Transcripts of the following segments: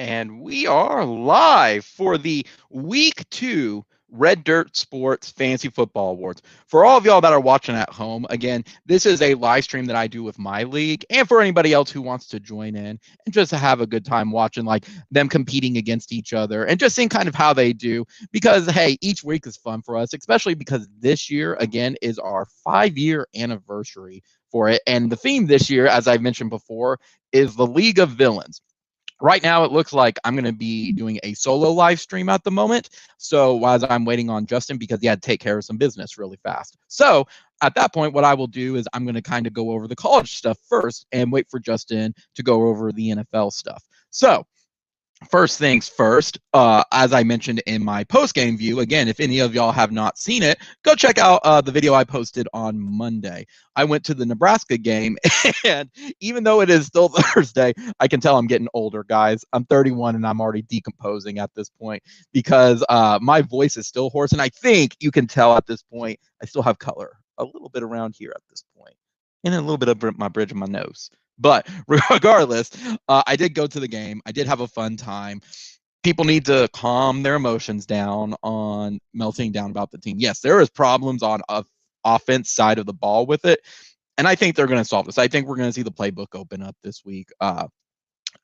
And we are live for the Week 2 Red Dirt Sports Fantasy Football Awards. For all of y'all that are watching at home, again, this is a live stream that I do with my league, and for anybody else who wants to join in and just have a good time watching like them competing against each other and just seeing kind of how they do. Because hey, each week is fun for us, especially because this year again is our 5-year anniversary for it. And the theme this year, as I've mentioned before, is the League of Villains. Right now, it looks like I'm going to be doing a solo live stream at the moment. So as I'm waiting on Justin, because he had to take care of some business really fast. So at that point, what I will do is I'm going to kind of go over the college stuff first and wait for Justin to go over the NFL stuff. So first things first, as I mentioned in my post-game view, again, if any of y'all have not seen it, go check out the video I posted on Monday. I went to the Nebraska game, and even though it is still Thursday, I can tell I'm getting older, guys. I'm 31, and I'm already decomposing at this point because my voice is still hoarse, and I think you can tell at this point I still have color a little bit around here at this point, and a little bit of my bridge of my nose. But regardless, I did go to the game. I did have a fun time. People need to calm their emotions down on melting down about the team. Yes, there is problems on offense side of the ball with it, and I think they're going to solve this. I think we're going to see the playbook open up this week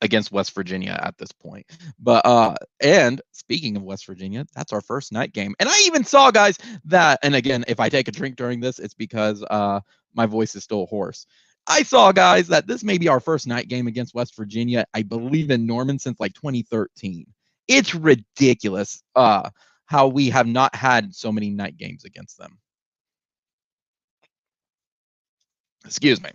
against West Virginia at this point. But and speaking of West Virginia, that's our first night game. And I even saw, guys, that, and again, if I take a drink during this, it's because my voice is still hoarse. I saw, guys, that this may be our first night game against West Virginia, I believe, in Norman since like 2013. It's ridiculous how we have not had so many night games against them. Excuse me.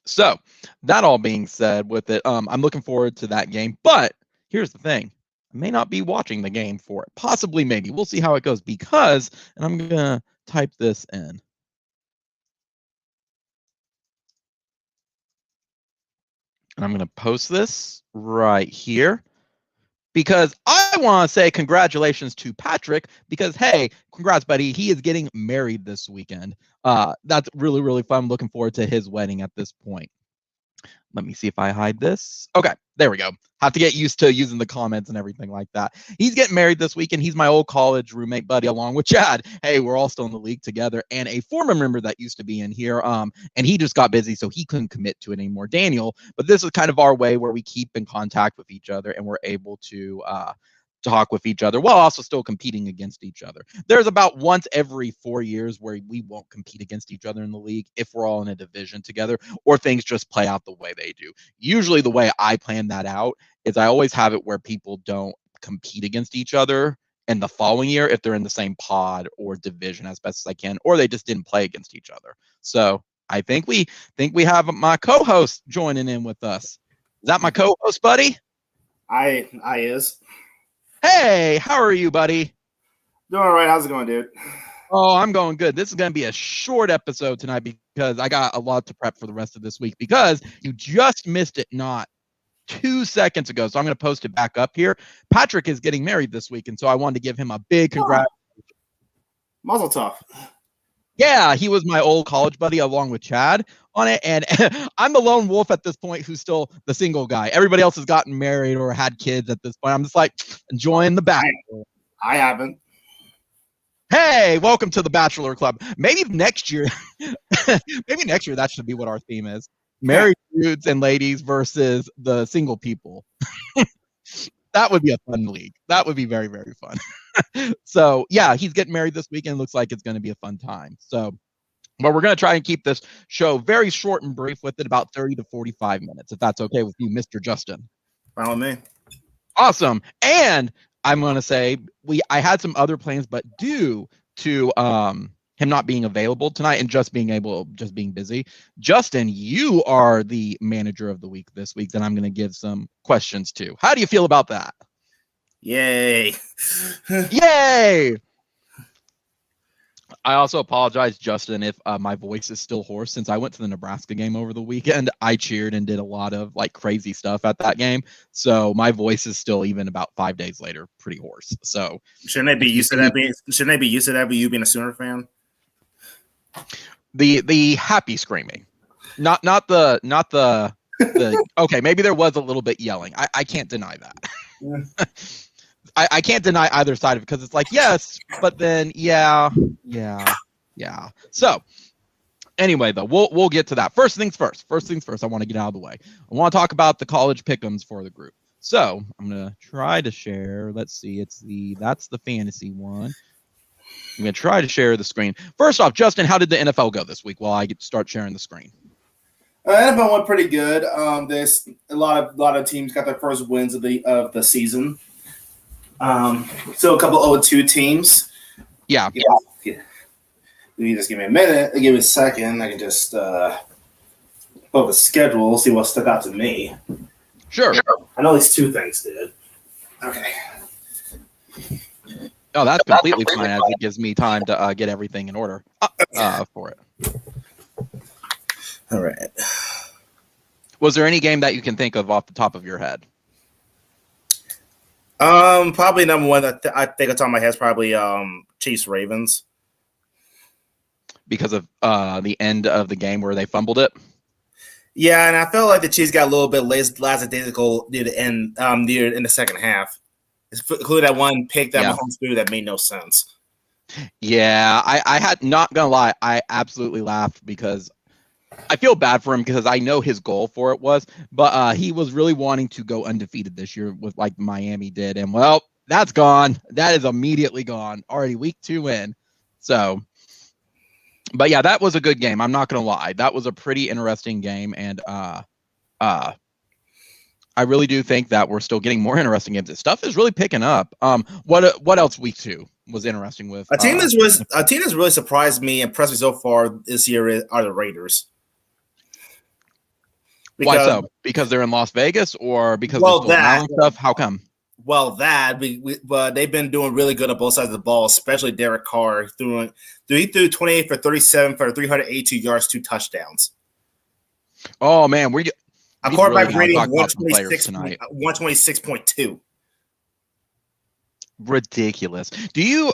So that all being said with it, I'm looking forward to that game. But here's the thing. I may not be watching the game for it. Possibly, maybe. We'll see how it goes because, and I'm going to type this in. And I'm going to post this right here because I want to say congratulations to Patrick because, hey, congrats, buddy. He is getting married this weekend. That's really, really fun. Looking forward to his wedding at this point. Let me see if I hide this. Okay, there we go. Have to get used to using the comments and everything like that. He's getting married this weekend. He's my old college roommate buddy along with Chad. Hey, we're all still in the league together. And a former member that used to be in here, and he just got busy, so he couldn't commit to it anymore, Daniel. But this is kind of our way where we keep in contact with each other and we're able to talk with each other while also still competing against each other. There's about once every 4 years where we won't compete against each other in the league if we're all in a division together or things just play out the way they do. Usually the way I plan that out is I always have it where people don't compete against each other in the following year if they're in the same pod or division as best as I can, or they just didn't play against each other. So I think we have my co-host joining in with us. Is that my co-host, buddy? I is. Hey, how are you, buddy? Doing all right. How's it going, dude? Oh, I'm going good. This is going to be a short episode tonight because I got a lot to prep for the rest of this week because you just missed it not 2 seconds ago. So I'm going to post it back up here. Patrick is getting married this week, and so I wanted to give him a big congrats. Mazel tov. Yeah, he was my old college buddy along with Chad on it. And I'm the lone wolf at this point who's still the single guy. Everybody else has gotten married or had kids at this point. I'm just like enjoying the bachelor. I haven't. Hey, welcome to the Bachelor Club. Maybe next year, that should be what our theme is. Married dudes and ladies versus the single people. That would be a fun league. That would be very, very fun. So, yeah, he's getting married this weekend. Looks like it's going to be a fun time. So, but we're going to try and keep this show very short and brief with it, about 30 to 45 minutes, if that's okay with you, Mr. Justin. Fine with me. Awesome. And I'm going to say I had some other plans, but due to him not being available tonight and just being busy, Justin, you are the manager of the week this week that I'm going to give some questions to. How do you feel about that? Yay. Yay. I also apologize, Justin, if my voice is still hoarse. Since I went to the Nebraska game over the weekend, I cheered and did a lot of like crazy stuff at that game. So my voice is still, even about 5 days later, pretty hoarse. So shouldn't they be used to that? Shouldn't they be used to that with you being a Sooner fan? The happy screaming, not the Okay, maybe there was a little bit yelling. I can't deny that. Yeah. I can't deny either side of it because it's like, yes, but then yeah. Yeah. So anyway, though, we'll get to that. First things first. I want to get out of the way. I want to talk about the college pick'ems for the group. So I'm gonna try to share. Let's see. That's the fantasy one. I'm gonna try to share the screen. First off, Justin, how did the NFL go this week? While I get to start sharing the screen. NFL went pretty good. There's a lot of teams got their first wins of the season. So a couple 0-2 teams. Yeah. You just give me a minute. Give me a second. I can just pull the schedule, see what stuck out to me. Sure. I know at least two things did. Okay. Oh, that's completely fine, as it gives me time to get everything in order for it. All right. Was there any game that you can think of off the top of your head? Probably number one that I think on top of my head is probably Chiefs Ravens. Because of the end of the game where they fumbled it? Yeah, and I felt like the Chiefs got a little bit lackadaisical near the end, near in the second half. Including that one pick that Mahomes threw that made no sense. Yeah, I had, not gonna lie, I absolutely laughed because I feel bad for him because I know his goal for it was, but he was really wanting to go undefeated this year with like Miami did, and well, that's gone. That is immediately gone. Already week 2 in. So, but yeah, that was a good game. I'm not gonna lie, that was a pretty interesting game, and I really do think that we're still getting more interesting games. This stuff is really picking up. What else week 2 was interesting with a team that's really surprised me, impressed me so far this year are the Raiders. Why so? Because they're in Las Vegas, or because they're still Island stuff? How come? Well, but they've been doing really good on both sides of the ball, especially Derek Carr. He threw 28 for 37 for 382 yards, 2 touchdowns. Oh man, a quarterback rating 126.2. Ridiculous.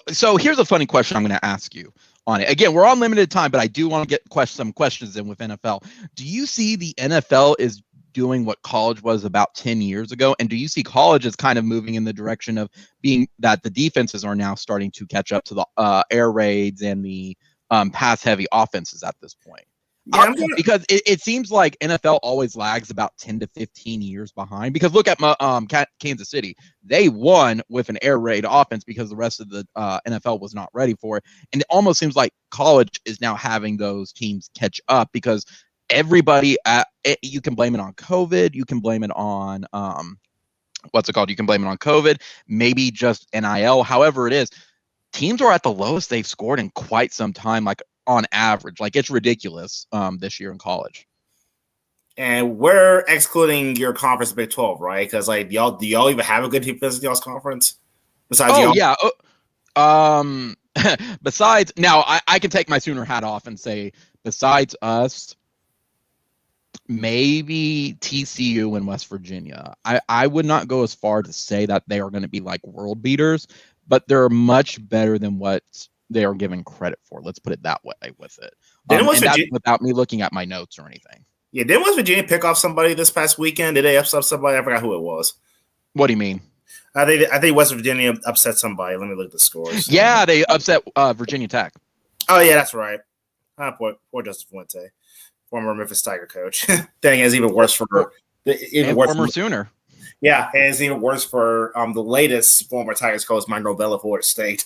So here's a funny question I'm going to ask you on it. Again, we're on limited time, but I do want to get some questions in with NFL. Do you see the NFL is doing what college was about 10 years ago? And do you see college is kind of moving in the direction of being that the defenses are now starting to catch up to the air raids and the pass heavy offenses at this point? Yeah, because it seems like NFL always lags about 10 to 15 years behind. Because look at Kansas City. They won with an air raid offense because the rest of the NFL was not ready for it. And it almost seems like college is now having those teams catch up because everybody, you can blame it on COVID. You can blame it on, what's it called? You can blame it on COVID, maybe just NIL. However it is, teams are at the lowest they've scored in quite some time. Like, on average, like it's ridiculous this year in college. And we're excluding your conference, Big 12, right? Because like, do y'all even have a good defense in y'all's conference? Besides, yeah. Besides, now I can take my Sooner hat off and say, besides us, maybe TCU and West Virginia. I would not go as far to say that they are going to be like world beaters, but they're much better than what they are given credit for. Let's put it that way with it. And that's without me looking at my notes or anything. Yeah, didn't West Virginia pick off somebody this past weekend? Did they upset somebody? I forgot who it was. What do you mean? I think West Virginia upset somebody. Let me look at the scores. Yeah, they upset Virginia Tech. Oh, yeah, that's right. Poor Justin Fuente, former Memphis Tiger coach. Dang, it's even worse for her. Former Sooner. Yeah, and it's even worse for the latest former Tigers coach, Mike Novella, Florida State.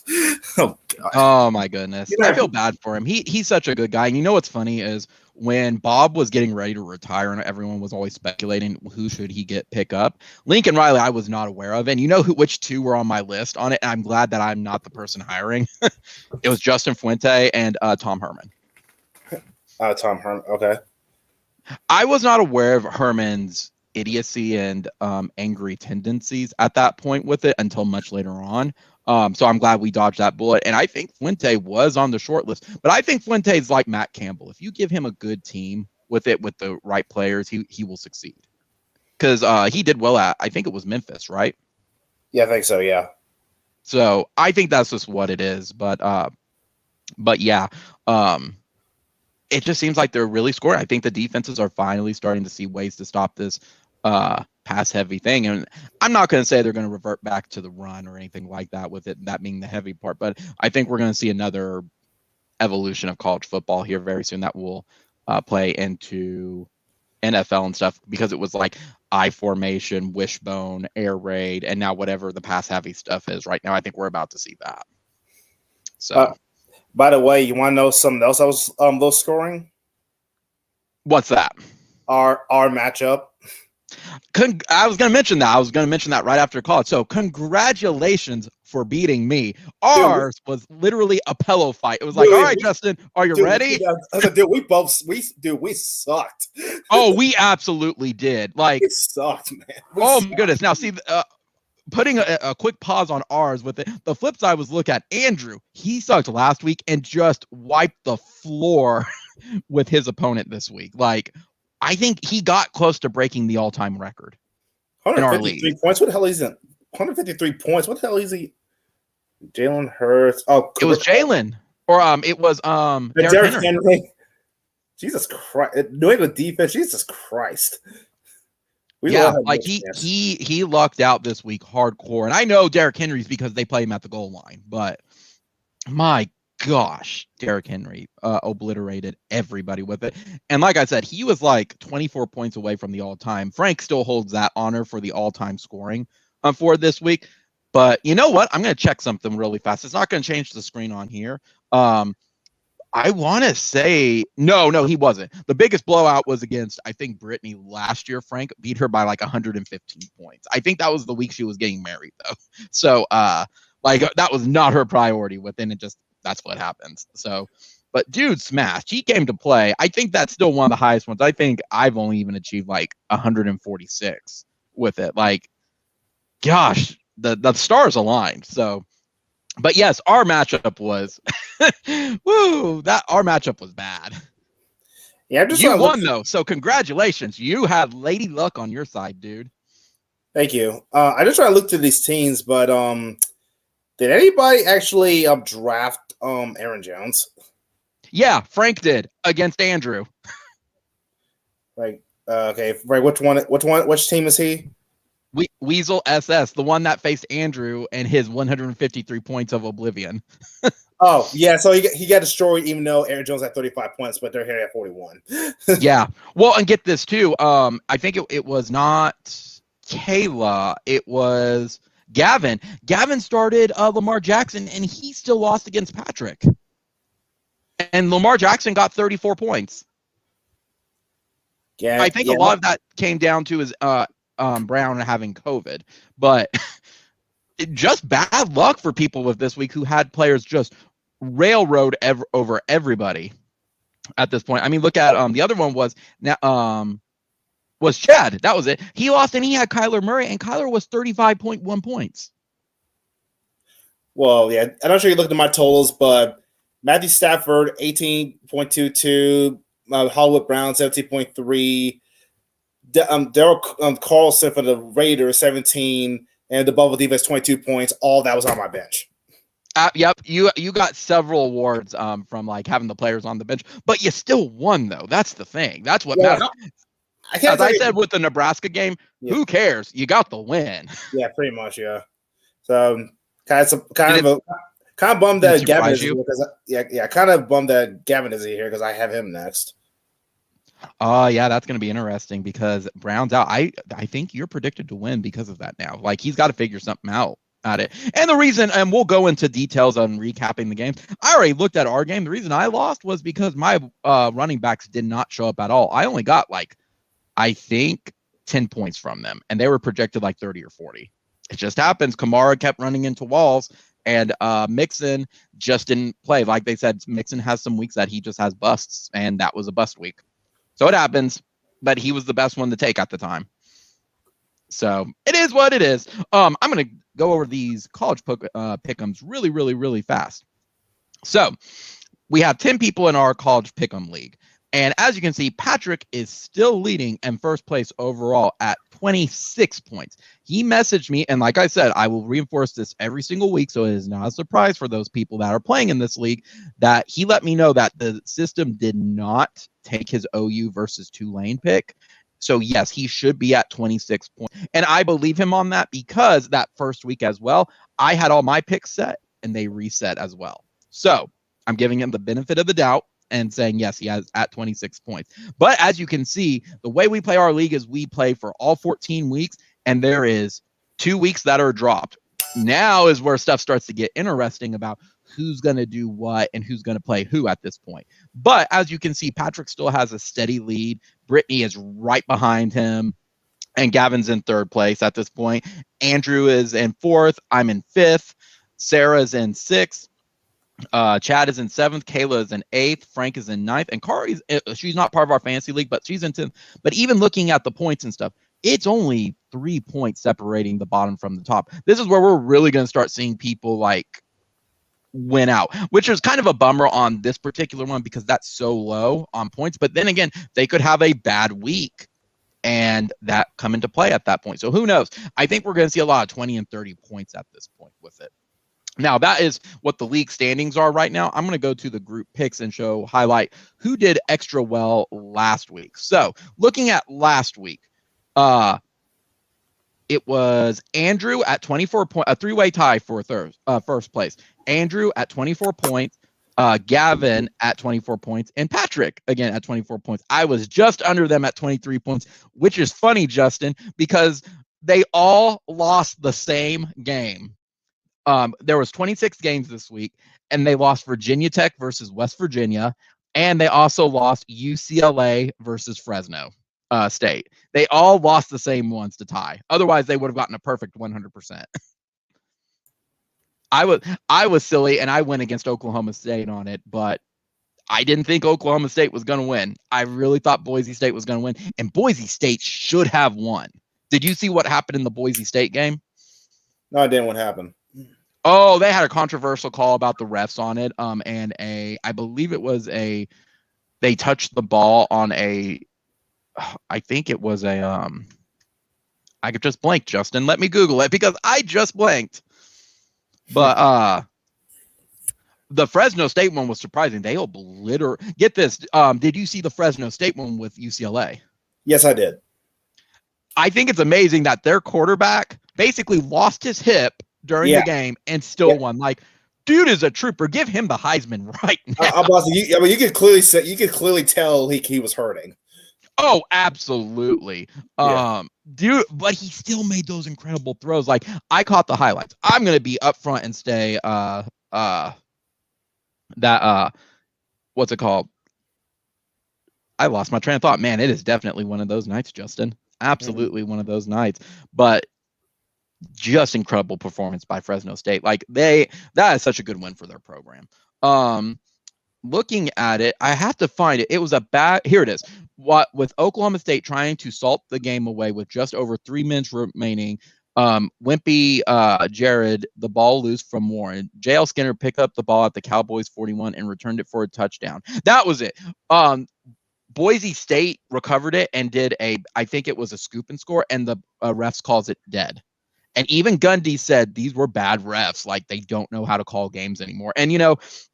Oh, God. Oh, my goodness. I feel bad for him. He's such a good guy. And you know what's funny is when Bob was getting ready to retire and everyone was always speculating who should he pick up, Lincoln Riley I was not aware of. And you know which two were on my list on it? And I'm glad that I'm not the person hiring. It was Justin Fuente and Tom Herman. Tom Herman, okay. I was not aware of Herman's idiocy and angry tendencies at that point with it until much later on. So I'm glad we dodged that bullet. And I think Fuente was on the short list, but I think Fuente is like Matt Campbell. If you give him a good team with the right players, he will succeed. Because he did well at, I think it was Memphis, right? Yeah, I think so. Yeah. So I think that's just what it is. But yeah. it just seems like they're really scoring. I think the defenses are finally starting to see ways to stop this pass heavy thing. And I'm not going to say they're going to revert back to the run or anything like that, with it that being the heavy part, but I think we're going to see another evolution of college football here very soon that will play into NFL and stuff, because it was like I formation, wishbone, air raid, and now whatever the pass heavy stuff is right now. I think we're about to see that. So, by the way, you want to know something else I was low scoring? What's that? Our matchup. I was going to mention that. I was going to mention that right after college. So congratulations for beating me. Ours was literally a pillow fight. It was like, all right, Justin, are you ready? We sucked. Oh, we absolutely did. Like, we sucked, man. My goodness. Now, see, putting a quick pause on ours with it. The flip side was, look at Andrew. He sucked last week and just wiped the floor with his opponent this week. Like, I think he got close to breaking the all-time record. 153 points. What the hell is it? 153 points. What the hell is he? Jalen Hurts. Oh, it was Jalen, or it was Derrick Henry. Jesus Christ! New England defense. Jesus Christ. Like he lucked out this week hardcore, and I know Derrick Henry's because they play him at the goal line, but my gosh, Derrick Henry obliterated everybody with it. And like I said, he was like 24 points away from the all-time. Frank still holds that honor for the all-time scoring for this week. But you know what? I'm going to check something really fast. It's not going to change the screen on here. I want to say no, he wasn't. The biggest blowout was against, I think, Brittany last year. Frank beat her by like 115 points. I think that was the week she was getting married, though. So like that was not her priority within it. Just that's what happens. So, but dude smashed. He came to play. I think that's still one of the highest ones. I think I've only even achieved like 146 with it. Like, gosh, the stars aligned. So, but yes, our matchup was our matchup was bad. Yeah, you won though, so congratulations. You had lady luck on your side, dude. Thank you. I just try to look through these teams, but did anybody actually draft Aaron Jones? Yeah, Frank did against Andrew. Like, okay, right. Which team is he? Weasel SS, the one that faced Andrew and his 153 points of oblivion. Oh, yeah, so he got destroyed even though Aaron Jones had 35 points, but they're here at 41. Yeah. Well, and get this too. I think it was not Kayla. It was Gavin. Gavin started Lamar Jackson, and he still lost against Patrick. And Lamar Jackson got 34 points. Yeah, I think a lot of that came down to his Brown having COVID, but just bad luck for people with this week who had players just railroad over everybody at this point. I mean, look at the other one was Chad. That was it. He lost, and he had Kyler Murray, and Kyler was 35.1 points. Well, yeah, I'm not sure you looked at my totals, but Matthew Stafford 18.22, Hollywood Brown 17.3. Daryl Carlson for the Raiders 17, and the Buffalo defense 22 points. All that was on my bench. Yep, you got several awards from like having the players on the bench, but you still won though. That's the thing. That's what matters. As I said with the Nebraska game, who cares? You got the win. Yeah, pretty much. Yeah. So kind of bummed that Gavin is here because kind of bummed that Gavin is here because I have him next. Yeah, that's going to be interesting because Brown's out. I think you're predicted to win because of that now. Like, he's got to figure something out at it. And the reason, and we'll go into details on recapping the games. I already looked at our game. The reason I lost was because my running backs did not show up at all. I only got like, I think 10 points from them, and they were projected like 30 or 40. It just happens. Kamara kept running into walls, and Mixon just didn't play. Like they said, Mixon has some weeks that he just has busts, and that was a bust week. So it happens, but he was the best one to take at the time. So it is what it is. I'm going to go over these college pick'ems really, really, really fast. So we have 10 people in our college pick'em league. And as you can see, Patrick is still leading in first place overall at 26 points. He messaged me, and like I said, I will reinforce this every single week, so it is not a surprise for those people that are playing in this league, that he let me know that the system did not take his OU versus Tulane pick. So yes, he should be at 26 points. And I believe him on that because that first week as well, I had all my picks set and they reset as well. So I'm giving him the benefit of the doubt and saying, yes, he has at 26 points. But as you can see, the way we play our league is we play for all 14 weeks, and there is 2 weeks that are dropped. Now is where stuff starts to get interesting about who's going to do what and who's going to play who at this point. But as you can see, Patrick still has a steady lead. Brittany is right behind him, and Gavin's in third place at this point. Andrew is in fourth. I'm in fifth. Sarah's in sixth. Chad is in seventh. Kayla is in eighth. Frank is in ninth. And Kari's, she's not part of our fantasy league, but she's in 10th. But even looking at the points and stuff, it's only 3 points separating the bottom from the top. This is where we're really going to start seeing people like win out, which is kind of a bummer on this particular one because that's so low on points. But then again, they could have a bad week and that come into play at that point. So who knows? I think we're going to see a lot of 20 and 30 points at this point with it. Now, that is what the league standings are right now. I'm going to go to the group picks and highlight who did extra well last week. So looking at last week, it was Andrew at 24 points, a 3-way tie for first place. Andrew at 24 points, Gavin at 24 points, and Patrick again at 24 points. I was just under them at 23 points, which is funny, Justin, because they all lost the same game. There was 26 games this week, and they lost Virginia Tech versus West Virginia, and they also lost UCLA versus Fresno State. They all lost the same ones to tie. Otherwise, they would have gotten a perfect 100%. I was silly, and I went against Oklahoma State on it, but I didn't think Oklahoma State was going to win. I really thought Boise State was going to win, and Boise State should have won. Did you see what happened in the Boise State game? No, I didn't. What happened? Oh, they had a controversial call about the refs on it. And I believe it was they touched the ball on I think it was I could just blank, Justin. Let me Google it because I just blanked. But the Fresno State one was surprising. They get this. Did you see the Fresno State one with UCLA? Yes, I did. I think it's amazing that their quarterback basically lost his hip during the game and still won. Like, dude is a trooper. Give him the Heisman right now. You could clearly tell he was hurting. Oh, absolutely. Dude, but he still made those incredible throws. Like, I caught the highlights. I'm gonna be upfront and say what's it called? I lost my train of thought. Man, it is definitely one of those nights, Justin. Absolutely one of those nights. But just incredible performance by Fresno State. Like that is such a good win for their program. Looking at it, I have to find it. It was here it is. With Oklahoma State trying to salt the game away with just over 3 minutes remaining, Wimpy Jared the ball loose from Warren. JL Skinner picked up the ball at the Cowboys 41 and returned it for a touchdown. That was it. Boise State recovered it and did I think it was a scoop and score, and the refs calls it dead. And even Gundy said these were bad refs. Like, they don't know how to call games anymore. And,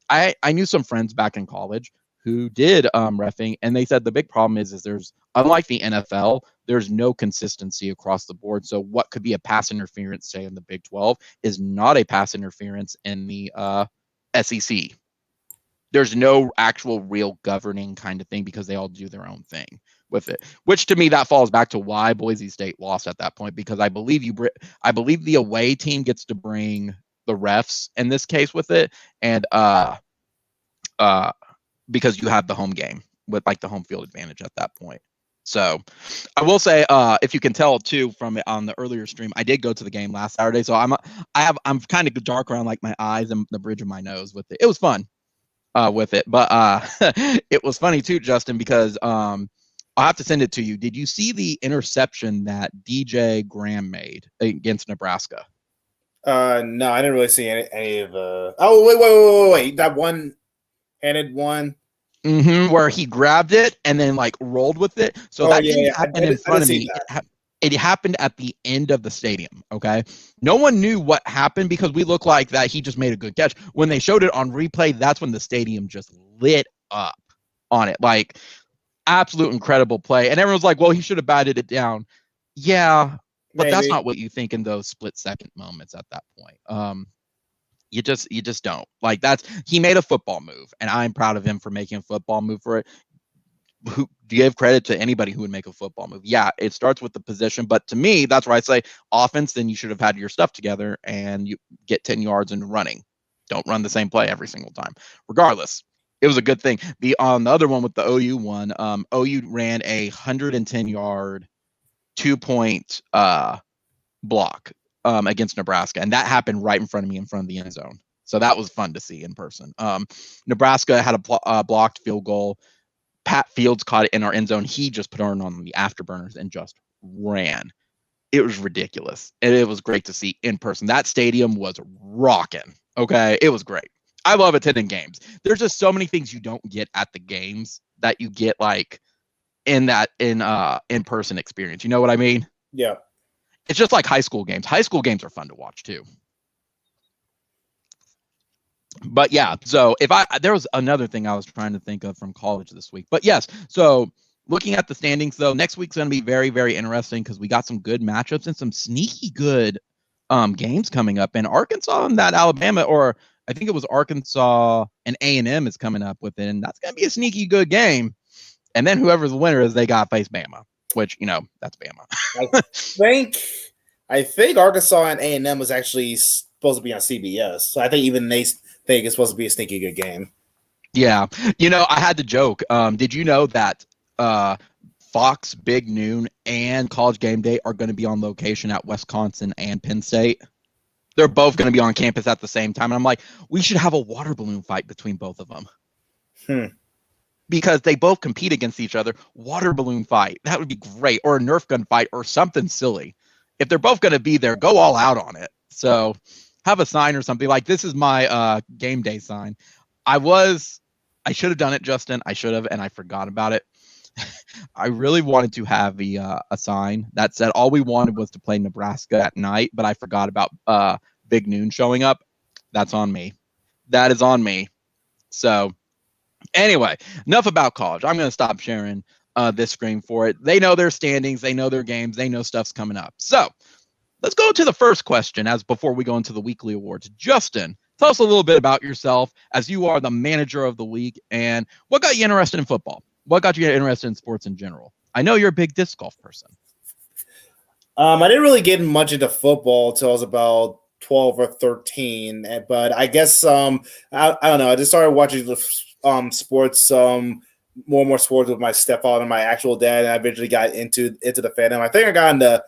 I knew some friends back in college who did reffing, and they said the big problem is there's, unlike the NFL, there's no consistency across the board. So what could be a pass interference, say, in the Big 12 is not a pass interference in the SEC. There's no actual real governing kind of thing because they all do their own thing with it, which to me that falls back to why Boise State lost at that point, because I believe the away team gets to bring the refs in this case with it, and because you have the home game with like the home field advantage at that point. So I will say, if you can tell too from it on the earlier stream, I did go to the game last Saturday, so I'm kind of dark around like my eyes and the bridge of my nose with it. It was fun with it, but it was funny too, Justin, because I'll have to send it to you. Did you see the interception that DJ Graham made against Nebraska? No, I didn't really see any of the. Oh, wait! That one-handed one. Where he grabbed it and then like rolled with it. So that didn't happen in front of me. It happened at the end of the stadium, okay? No one knew what happened because we looked like that he just made a good catch. When they showed it on replay, that's when the stadium just lit up on it. Like, absolute incredible play. And everyone's like, well, he should have batted it down. Yeah, but that's Maybe. not what you think in those split-second moments at that point. You just don't. Like, he made a football move, and I'm proud of him for making a football move for it. Who give credit to anybody who would make a football move. Yeah, it starts with the position, but to me, that's where I say offense, then you should have had your stuff together and you get 10 yards into running. Don't run the same play every single time. Regardless, it was a good thing. The other one with the OU one, OU ran a 110-yard 2-point block against Nebraska, and that happened right in front of me, in front of the end zone. So that was fun to see in person. Nebraska had a blocked field goal. Pat Fields caught it in our end zone. He just put it on the afterburners and just ran. It was ridiculous. And it was great to see in person. That stadium was rocking. Okay. It was great. I love attending games. There's just so many things you don't get at the games that you get like in that in-person experience. You know what I mean? Yeah. It's just like high school games. High school games are fun to watch too. But yeah, so there was another thing I was trying to think of from college this week. But yes, so looking at the standings though, next week's going to be very, very interesting because we got some good matchups and some sneaky good games coming up. And Arkansas and that Alabama, or I think it was Arkansas and A&M is coming up with it, and that's going to be a sneaky good game. And then whoever the winner is, they got to face Bama, which, that's Bama. I think Arkansas and A&M was actually supposed to be on CBS. So I think even they think it's supposed to be a sneaky good game. Yeah. I had to joke. Did you know that Fox, Big Noon, and College Game Day are going to be on location at Wisconsin and Penn State? They're both going to be on campus at the same time. And I'm like, we should have a water balloon fight between both of them. Because they both compete against each other. Water balloon fight. That would be great. Or a Nerf gun fight or something silly. If they're both going to be there, go all out on it. So have a sign or something like this is my game day sign. I should have done it, Justin. I should have, and I forgot about it. I really wanted to have a sign that said all we wanted was to play Nebraska at night, but I forgot about Big Noon showing up. That's on me. That is on me. So anyway, enough about college. I'm going to stop sharing this screen for it. They know their standings. They know their games. They know stuff's coming up. So let's go to the first question before we go into the weekly awards. Justin, tell us a little bit about yourself as you are the manager of the week and what got you interested in football? What got you interested in sports in general? I know you're a big disc golf person. I didn't really get much into football until I was about 12 or 13, but I guess I don't know. I just started watching sports, more and more sports with my stepfather and my actual dad, and I eventually got into the fandom. I think I got into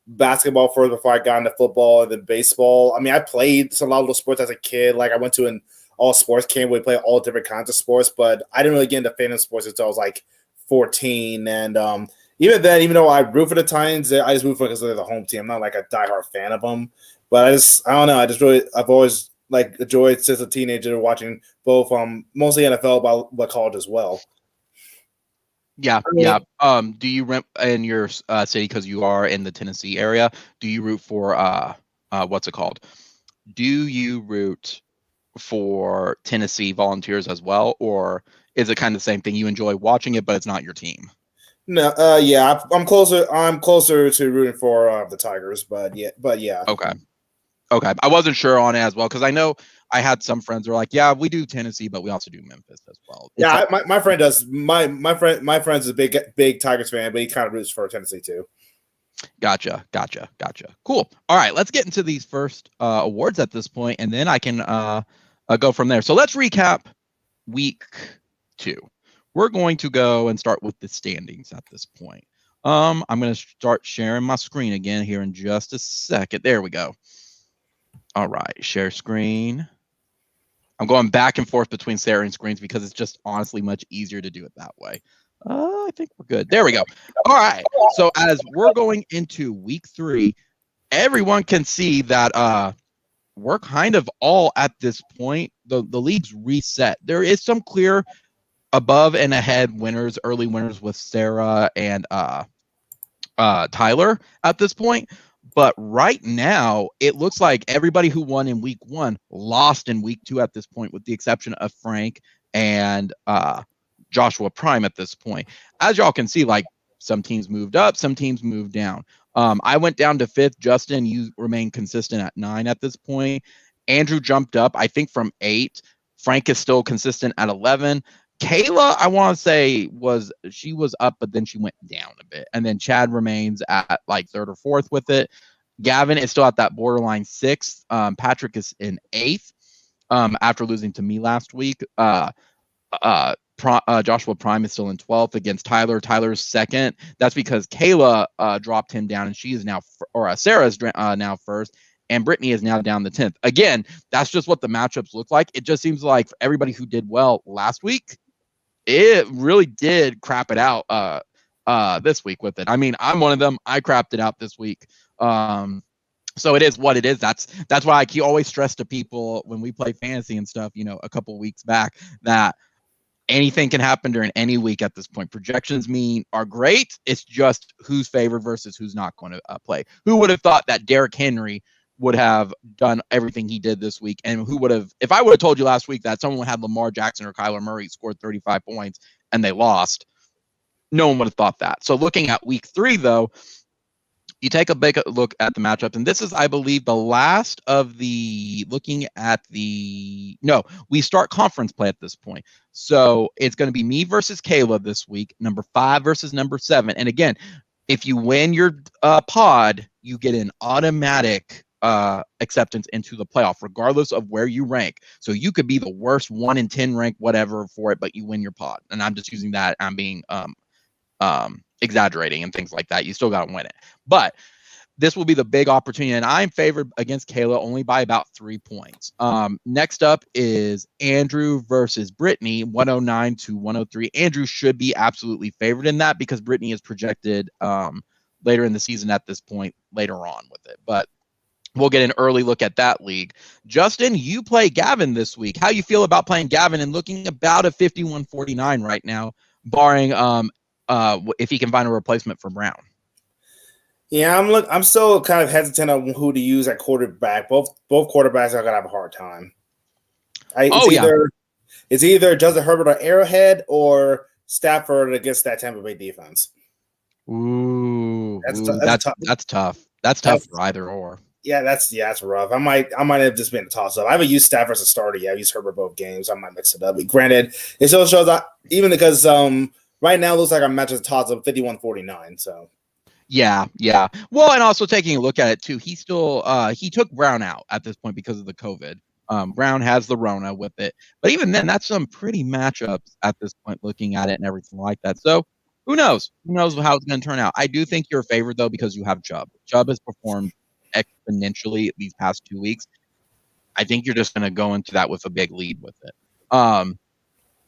basketball first before I got into football and then baseball. I mean, I played a lot of those sports as a kid. Like I went to an all sports camp where we played all different kinds of sports, but I didn't really get into fandom sports until I was like 14. And even then, even though I root for the Titans, I just root for it because they're the home team. I'm not like a diehard fan of them, but I don't know. I've always like enjoyed since a teenager watching both mostly NFL but college as well. Yeah. Do you rent in your city because you are in the Tennessee area? Do you root for what's it called? Do you root for Tennessee Volunteers as well, or is it kind of the same thing? You enjoy watching it, but it's not your team. No, yeah, I'm closer. I'm closer to rooting for the Tigers, but yeah. Okay. I wasn't sure on it as well because I know I had some friends who were like, yeah, we do Tennessee, but we also do Memphis as well. My friend does. My friend's a big Tigers fan, but he kind of roots for Tennessee too. Gotcha. Cool. All right, let's get into these first awards at this point, and then I can go from there. So let's recap week 2. We're going to go and start with the standings at this point. I'm going to start sharing my screen again here in just a second. There we go. All right, share screen. I'm going back and forth between sharing screens because it's just honestly much easier to do it that way. I think we're good. There we go. All right. So as we're going into week 3, everyone can see that we're kind of all at this point. The league's reset. There is some clear above and ahead winners, early winners with Sarah and Tyler at this point. But right now, it looks like everybody who won in week 1 lost in week 2 at this point, with the exception of Frank and Joshua Prime at this point. As y'all can see, like, some teams moved up, some teams moved down. I went down to 5th. Justin, you remain consistent at 9 at this point. Andrew jumped up, I think, from 8. Frank is still consistent at 11. Kayla, I want to say, was up, but then she went down a bit. And then Chad remains at like 3rd or 4th with it. Gavin is still at that borderline 6th. Patrick is in 8th after losing to me last week. Joshua Prime is still in 12th against Tyler. Tyler's 2nd. That's because Kayla dropped him down, and she is now, Sarah is now 1st. And Brittany is now down the 10th. Again, that's just what the matchups look like. It just seems like for everybody who did well last week, it really did crap it out this week with it. I mean, I'm one of them. I crapped it out this week. So it is what it is. That's why I always stress to people when we play fantasy and stuff, a couple weeks back, that anything can happen during any week at this point. Projections are great. It's just who's favored versus who's not going to play. Who would have thought that Derrick Henry would have done everything he did this week? And who would have, if I would have told you last week that someone had Lamar Jackson or Kyler Murray scored 35 points and they lost, no one would have thought that. So looking at week 3, though, you take a big look at the matchups, and this is, I believe, the last of the we start conference play at this point. So it's going to be me versus Kayla this week, number 5 versus number 7. And again, if you win your pod, you get an automatic acceptance into the playoff, regardless of where you rank. So you could be the worst 1 in 10 rank, whatever for it, but you win your pod. And I'm just using that. I'm being exaggerating and things like that. You still got to win it. But this will be the big opportunity, and I'm favored against Kayla only by about 3 points. Next up is Andrew versus Brittany, 109 to 103. Andrew should be absolutely favored in that because Brittany is projected later in the season at this point, later on with it. But we'll get an early look at that league. Justin, you play Gavin this week. How you feel about playing Gavin and looking about a 51-49 right now, barring if he can find a replacement for Brown? Yeah, I'm still kind of hesitant on who to use at quarterback. Both quarterbacks are gonna have a hard time. It's either Justin Herbert or Arrowhead or Stafford against that Tampa Bay defense. That's tough. That's tough for either or. Yeah, that's rough. I might have just been a toss up. I haven't used Stafford as a starter yet. I used Herbert both games. I might mix it up. But granted, it still shows even because right now it looks like our match is a toss up 51-49. So. Yeah. Well, and also taking a look at it too, he still he took Brown out at this point because of the COVID. Brown has the Rona with it, but even then, that's some pretty matchups at this point, looking at it and everything like that. So who knows? Who knows how it's going to turn out? I do think you're favored though because you have Chubb. Chubb has performed exponentially these past 2 weeks. I think you're just going to go into that with a big lead with it.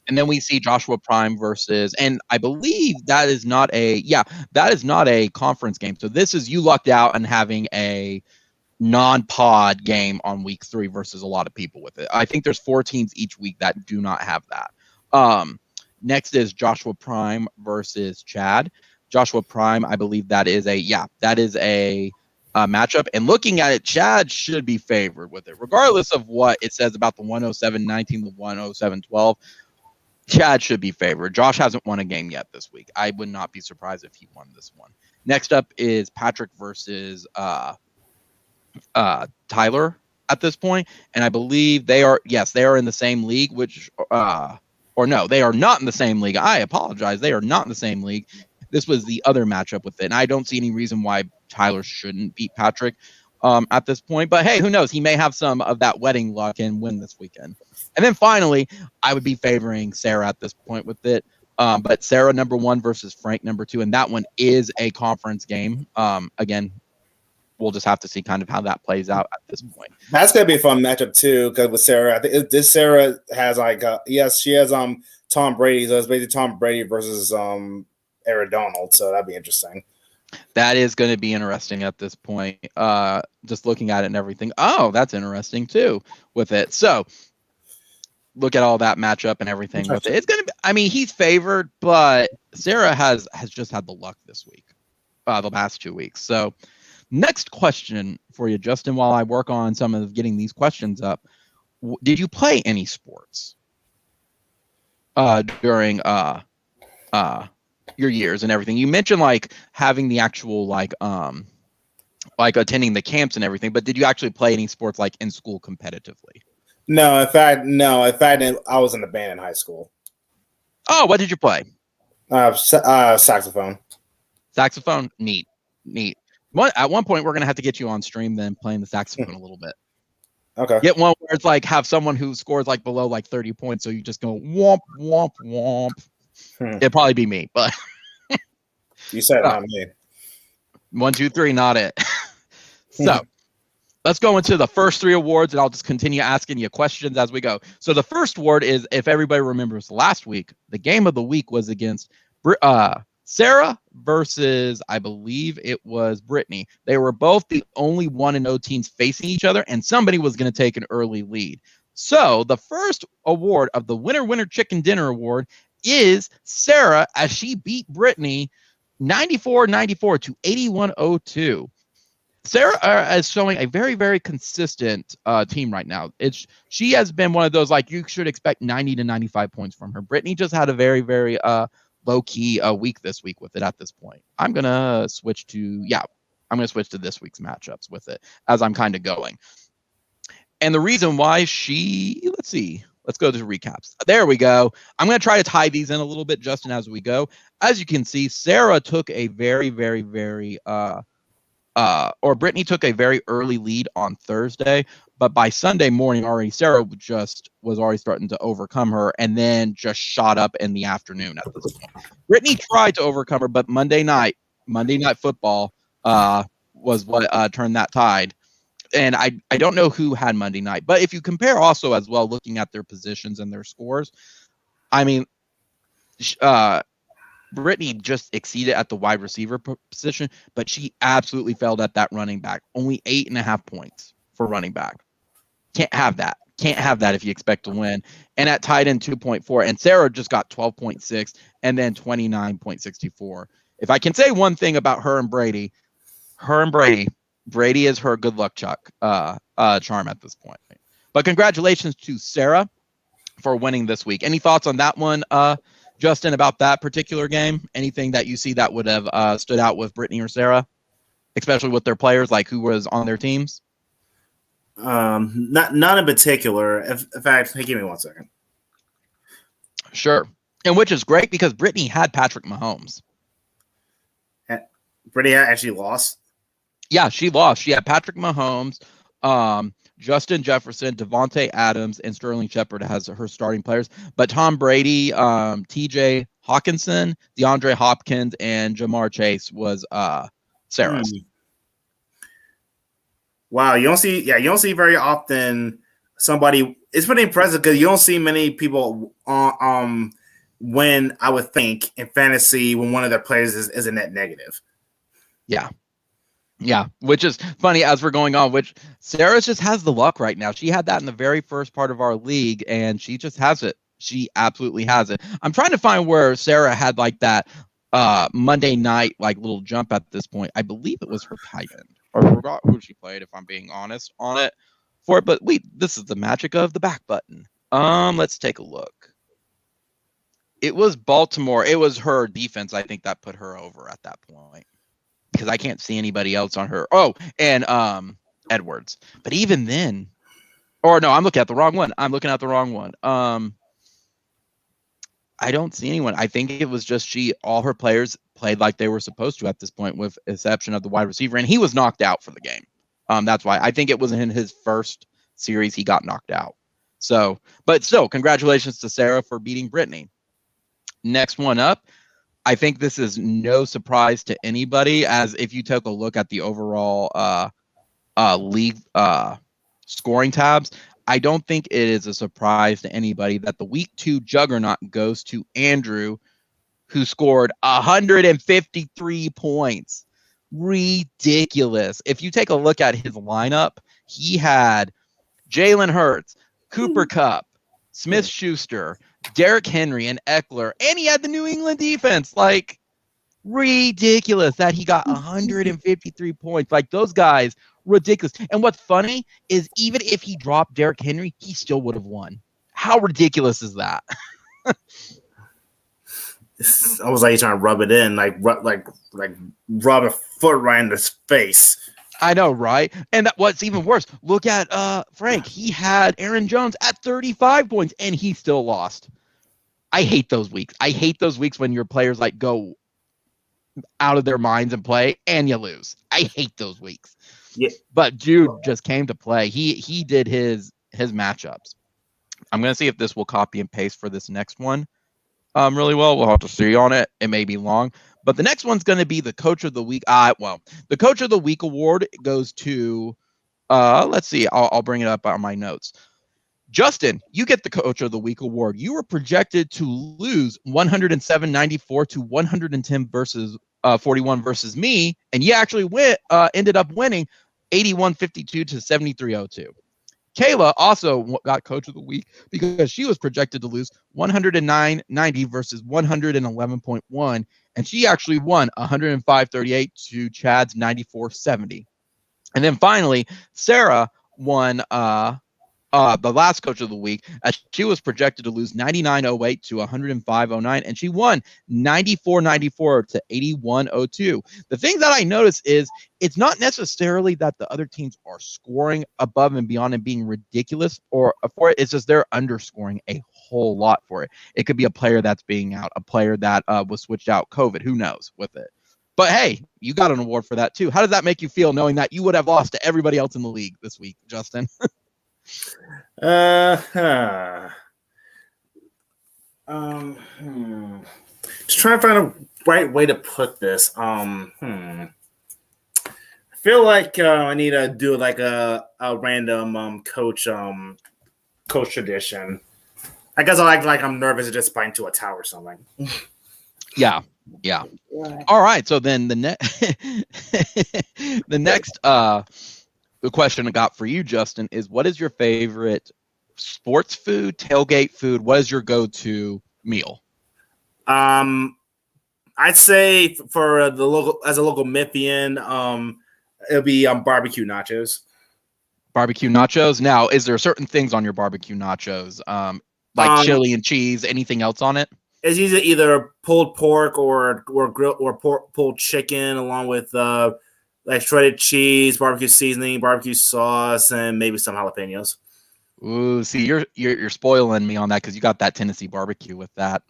And then we see Joshua Prime versus, and I believe that is not a conference game. So this is you lucked out and having a non-pod game on week 3 versus a lot of people with it. I think there's 4 teams each week that do not have that. Next is Joshua Prime versus Chad. Joshua Prime, I believe that is a matchup. And looking at it, Chad should be favored with it, regardless of what it says about the 107-19, the 107-12. Chad should be favored. Josh hasn't won a game yet this week. I would not be surprised if he won this one. Next up is Patrick versus Tyler at this point, and I believe they are in the same league, or no, they are not in the same league. I apologize. They are not in the same league. This was the other matchup with it, and I don't see any reason why Tyler shouldn't beat Patrick at this point. But hey, who knows? He may have some of that wedding luck and win this weekend. And then finally, I would be favoring Sarah at this point with it. But Sarah number 1 versus Frank number 2, and that one is a conference game. Again, we'll just have to see kind of how that plays out at this point. That's gonna be a fun matchup too, because with Sarah, I think this Sarah has she has Tom Brady, so it's basically Tom Brady versus Aaron Donald, so that'd be interesting. That is going to be interesting at this point. Just looking at it and everything. Oh, that's interesting too with it. So look at all that matchup and everything with it. It's going to be, I mean, he's favored, but Sarah has just had the luck this week. the past 2 weeks. So next question for you, Justin, while I work on some of getting these questions up. Did you play any sports during your years and everything? You mentioned like having the actual like attending the camps and everything, but did you actually play any sports like in school competitively? No, in fact, I was in a band in high school. Oh, what did you play? Saxophone. Saxophone? Neat. At one point, we're going to have to get you on stream then playing the saxophone a little bit. Okay. Get one where it's like have someone who scores like below like 30 points, so you just go womp, womp, womp. It'd probably be me, but... You said not me. 1, 2, 3, not it. So let's go into the first 3 awards, and I'll just continue asking you questions as we go. So the first award is, if everybody remembers last week, the game of the week was against Sarah versus, I believe it was Brittany. They were both the only 1-0 teams facing each other, and somebody was going to take an early lead. So the first award of the Winner Chicken Dinner Award is Sarah, as she beat Brittany 94-94 to 81-02. Sarah is showing a very, very consistent team right now. She has been one of those, like, you should expect 90 to 95 points from her. Brittany just had a very, very low-key week this week with it at this point. I'm going to switch to this week's matchups with it as I'm kind of going. And the reason why let's go to recaps. There we go. I'm going to try to tie these in a little bit, Justin, as we go. As you can see, Sarah took a very, very, very Brittany took a very early lead on Thursday, but by Sunday morning already, Sarah just was already starting to overcome her, and then just shot up in the afternoon at this point. Brittany tried to overcome her, but Monday night football was what turned that tide. And I don't know who had Monday night, but if you compare also as well, looking at their positions and their scores, I mean, Brittany just exceeded at the wide receiver position, but she absolutely failed at that running back. Only 8.5 points for running back. Can't have that. Can't have that if you expect to win. And at tight end 2.4, and Sarah just got 12.6 and then 29.64. If I can say one thing about her and Brady, Brady is her good luck charm at this point. But congratulations to Sarah for winning this week. Any thoughts on that one, Justin, about that particular game? Anything that you see that would have stood out with Brittany or Sarah, especially with their players, like who was on their teams? Not in particular. In fact, hey, give me 1 second. Sure. And which is great because Brittany had Patrick Mahomes. Brittany actually lost? Yeah, she lost. She had Patrick Mahomes, Justin Jefferson, Devontae Adams, and Sterling Shepard as her starting players. But Tom Brady, TJ Hawkinson, DeAndre Hopkins, and Jamar Chase was Sarah's. Wow, you don't see very often somebody. It's pretty impressive because you don't see many people when I would think in fantasy when one of their players is a net negative. Yeah, which is funny as we're going on, which Sarah just has the luck right now. She had that in the very first part of our league, and she just has it. She absolutely has it. I'm trying to find where Sarah had like that Monday night like little jump at this point. I believe it was her tight end. Or I forgot who she played, if I'm being honest on it for it. But this is the magic of the back button. Let's take a look. It was Baltimore. It was her defense, I think, that put her over at that point. Because I can't see anybody else on her. Oh, and Edwards. But even then, or no, I'm looking at the wrong one. I don't see anyone. I think it was just all her players played like they were supposed to at this point, with exception of the wide receiver, and he was knocked out for the game. That's why I think it was in his first series he got knocked out. So, but still, congratulations to Sarah for beating Brittany. Next one up. I think this is no surprise to anybody, as if you took a look at the overall league scoring tabs, I don't think it is a surprise to anybody that the week 2 juggernaut goes to Andrew, who scored 153 points. Ridiculous. If you take a look at his lineup, he had Jalen Hurts, Cooper Kupp, Smith-Schuster, Derrick Henry, and Eckler, and he had the New England defense. Like, Ridiculous that he got 153 points. Like those guys, ridiculous. And what's funny is even if he dropped Derrick Henry, he still would have won. How ridiculous is that? It's almost like he's trying to rub it in, like rub a foot right in his face. I know, right? And what's even worse, look at Frank. He had Aaron Jones at 35 points, and he still lost. I hate those weeks. I hate those weeks when your players like go out of their minds and play, and you lose. I hate those weeks. Yeah. But Jude just came to play. He did his matchups. I'm gonna see if this will copy and paste for this next one. Really well. We'll have to see on it. It may be long, but the next one's going to be the Coach of the Week. The Coach of the Week award goes to. Let's see. I'll bring it up on my notes. Justin, you get the Coach of the Week award. You were projected to lose 107.94 to 110 versus 41 versus me, and you actually ended up winning 81.52 to 73.02. Kayla also got Coach of the Week because she was projected to lose 109.90 versus 111.1, and she actually won 105.38 to Chad's 94.70. And then finally, Sarah won the last Coach of the Week, as she was projected to lose 99.08 to 105.09, and she won 94.94 to 81.02. The thing that I noticed is it's not necessarily that the other teams are scoring above and beyond and being ridiculous or for it. It's just they're underscoring a whole lot for it. It could be a player that's being out, a player that was switched out, COVID, who knows with it. But hey, you got an award for that too. How does that make you feel knowing that you would have lost to everybody else in the league this week, Justin? Just trying to find a right way to put this. I feel like I need to do like a random coach tradition. I guess I like I'm nervous to just bite into a towel or something. Yeah. All right. So then the next the question I got for you, Justin, is what is your favorite sports food, tailgate food? What is your go-to meal? I'd say for the local Memphian, it'll be barbecue nachos. Barbecue nachos. Now, is there certain things on your barbecue nachos, like chili and cheese? Anything else on it? It's either pulled pork or grilled or pulled chicken, along with like shredded cheese, barbecue seasoning, barbecue sauce, and maybe some jalapenos. Ooh, see, you're spoiling me on that because you got that Tennessee barbecue with that.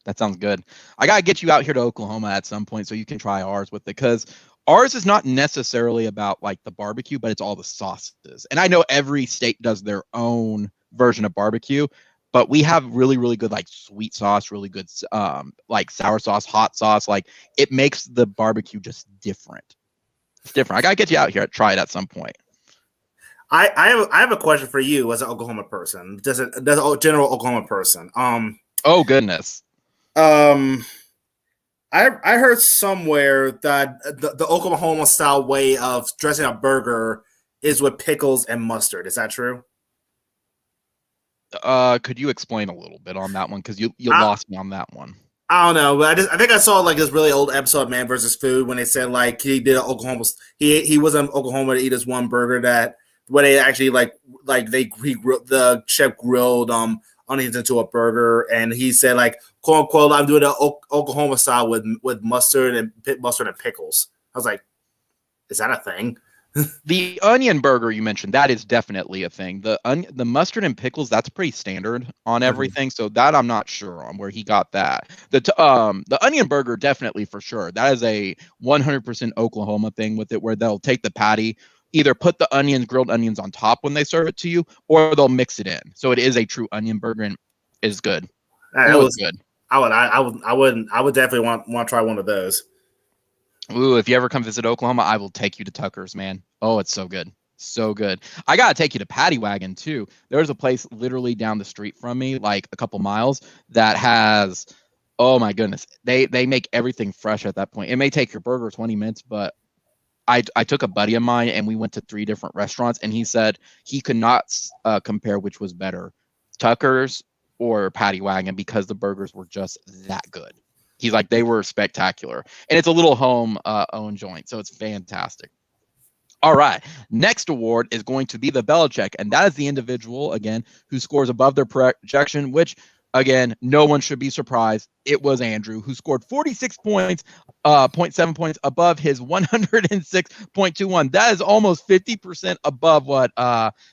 That sounds good. I gotta get you out here to Oklahoma at some point so you can try ours with it, because ours is not necessarily about like the barbecue, but it's all the sauces. And I know every state does their own version of barbecue, but we have really, really good like sweet sauce, really good like sour sauce, hot sauce. Like it makes the barbecue just different. It's different. I gotta get you out here to try it at some point. I have a question for you as an Oklahoma person. Does a general Oklahoma person? Oh goodness. I heard somewhere that the Oklahoma style way of dressing a burger is with pickles and mustard. Is that true? Could you explain a little bit on that one? Because you lost me on that one. I don't know, but I think I saw like this really old episode of Man vs. Food when they said like he did Oklahoma. He was in Oklahoma to eat this one burger that where they actually the chef grilled onions into a burger, and he said like quote unquote I'm doing the Oklahoma style with mustard and pickles. I was like, is that a thing? The onion burger you mentioned, that is definitely a thing. The mustard and pickles, that's pretty standard on everything. So that I'm not sure on where he got that. The onion burger, definitely for sure. That is a 100% Oklahoma thing with it, where they'll take the patty, either put the grilled onions on top when they serve it to you, or they'll mix it in. So it is a true onion burger and is good. It was good. I would definitely want to try one of those. Ooh, if you ever come visit Oklahoma, I will take you to Tucker's, man. Oh, it's so good. So good. I got to take you to Patty Wagon, too. There's a place literally down the street from me, like a couple miles, that has, oh my goodness, they make everything fresh at that point. It may take your burger 20 minutes, but I took a buddy of mine and we went to 3 different restaurants, and he said he could not compare which was better, Tucker's or Patty Wagon, because the burgers were just that good. He's like, they were spectacular. And it's a little home owned joint, so it's fantastic. All right. Next award is going to be the Belichick, and that is the individual, again, who scores above their projection, which, again, no one should be surprised. It was Andrew, who scored 46 points, 0.7 points above his 106.21. That is almost 50% above what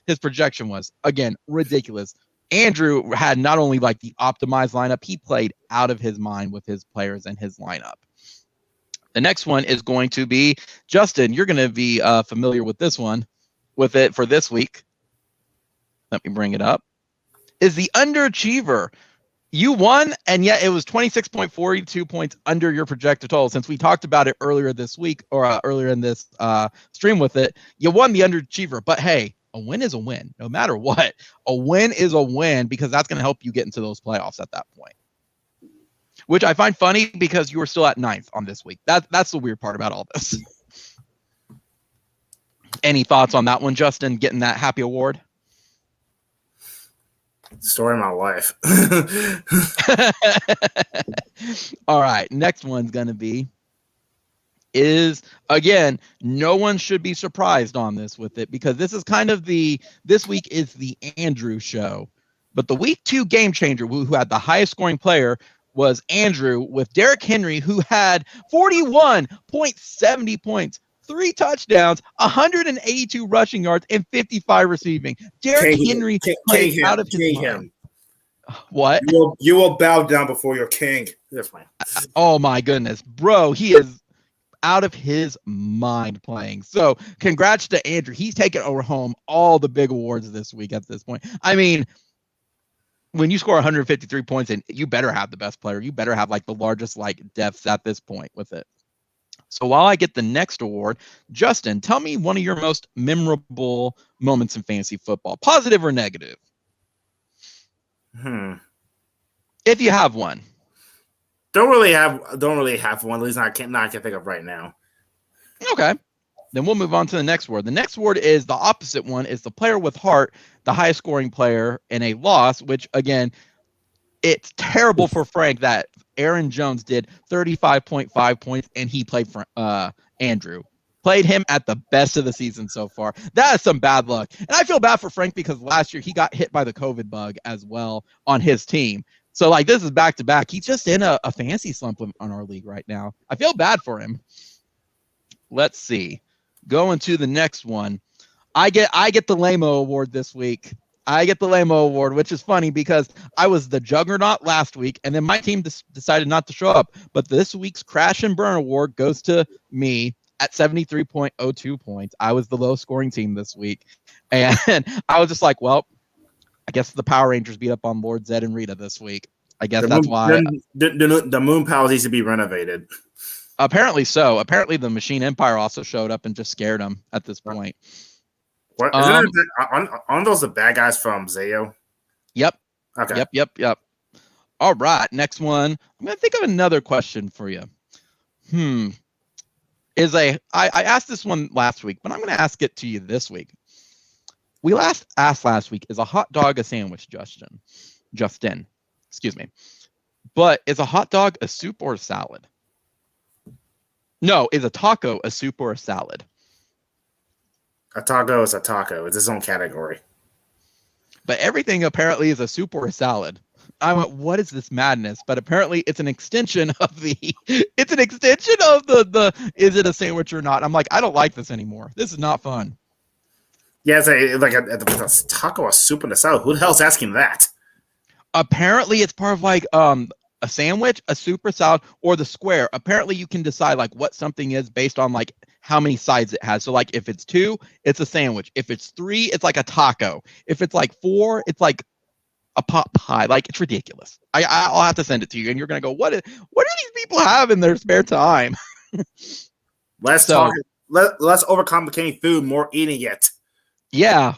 his projection was. Again, ridiculous. Andrew had not only like the optimized lineup, he played out of his mind with his players and his lineup. The next one is going to be Justin. You're going to be familiar with this one, with it for this week. Let me bring it up. Is the underachiever. You won, and yet it was 26.42 points under your projected total. Since we talked about it earlier this week, or earlier in this stream with it, you won the underachiever. But hey, a win is a win, no matter what. A win is a win because that's going to help you get into those playoffs at that point. Which I find funny because you were still at 9th on this week. That's the weird part about all this. Any thoughts on that one, Justin, getting that happy award? Story of my life. All right. Next one's going to be is, again, no one should be surprised on this with it because this is kind of this week is the Andrew show. But the week 2 game changer who had the highest scoring player was Andrew with Derrick Henry, who had 41.70 points, 3 touchdowns, 182 rushing yards, and 55 receiving. Derrick Henry played out of his mind. What? You will bow down before your king. That's fine. Oh my goodness, bro, he is out of his mind playing. So congrats to Andrew. He's taken over home all the big awards this week at this point. I mean, when you score 153 points, and you better have the best player, you better have like the largest like depths at this point with it. So while I get the next award, Justin, tell me one of your most memorable moments in fantasy football, positive or negative. If you have one. Don't really have one. At least I can't think of right now. Okay. Then we'll move on to the next word. The next word is the opposite one, is the player with heart, the highest scoring player in a loss, which, again, it's terrible for Frank that Aaron Jones did 35.5 points and he played for Andrew. Played him at the best of the season so far. That is some bad luck. And I feel bad for Frank because last year he got hit by the COVID bug as well on his team. So, like, this is back-to-back. He's just in a fantasy slump on our league right now. I feel bad for him. Let's see. Going to the next one. I get the Lamo Award this week. I get the Lamo Award, which is funny because I was the juggernaut last week, and then my team decided not to show up. But this week's Crash and Burn Award goes to me at 73.02 points. I was the low-scoring team this week. And I was just like, well, I guess the Power Rangers beat up on Lord Zed and Rita this week. I guess that's why. The Moon Palace needs to be renovated. Apparently so. Apparently the Machine Empire also showed up and just scared them at this point. What, aren't those the bad guys from Zayo? Yep. Okay. Yep. All right. Next one. I'm going to think of another question for you. I asked this one last week, but I'm going to ask it to you this week. We asked last week, is a hot dog a sandwich, Justin? Excuse me. But is a hot dog a soup or a salad? No, is a taco a soup or a salad? A taco is a taco. It's its own category. But everything apparently is a soup or a salad. I went, what is this madness? But apparently it's an extension of the is it a sandwich or not? I'm like, I don't like this anymore. This is not fun. Yeah, it's a taco, a soup, and a salad. Who the hell's asking that? Apparently it's part of like a sandwich, a soup or salad, or the square. Apparently you can decide like what something is based on like how many sides it has. So like if it's 2, it's a sandwich. If it's 3, it's like a taco. If it's like 4, it's like a pot pie. Like, it's ridiculous. I'll have to send it to you, and you're gonna go, what do these people have in their spare time? Less overcomplicating food, more eating it. Yeah.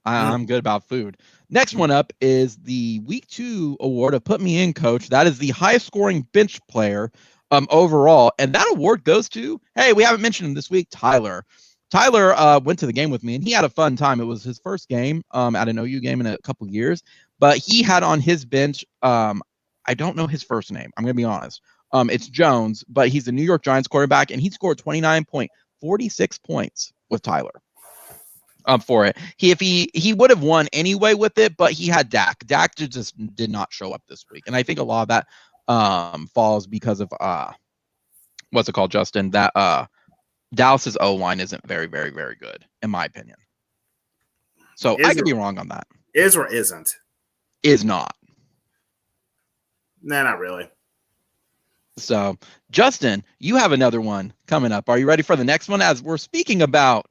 I'm good about food. Next one up is the week 2 award of Put Me In, Coach. That is the highest scoring bench player overall. And that award goes to, hey, we haven't mentioned him this week, Tyler. Tyler went to the game with me, and he had a fun time. It was his first game at an OU game in a couple years. But he had on his bench, I don't know his first name. I'm going to be honest. It's Jones, but he's a New York Giants quarterback, and he scored 29.46 points with Tyler. For it. He would have won anyway with it, but he had Dak. Dak just did not show up this week. And I think a lot of that falls because of what's it called, Justin? That Dallas's O-line isn't very, very, very good, in my opinion. So I could be wrong on that. Is or isn't? Is not. Nah, not really. So, Justin, you have another one coming up. Are you ready for the next one? As we're speaking about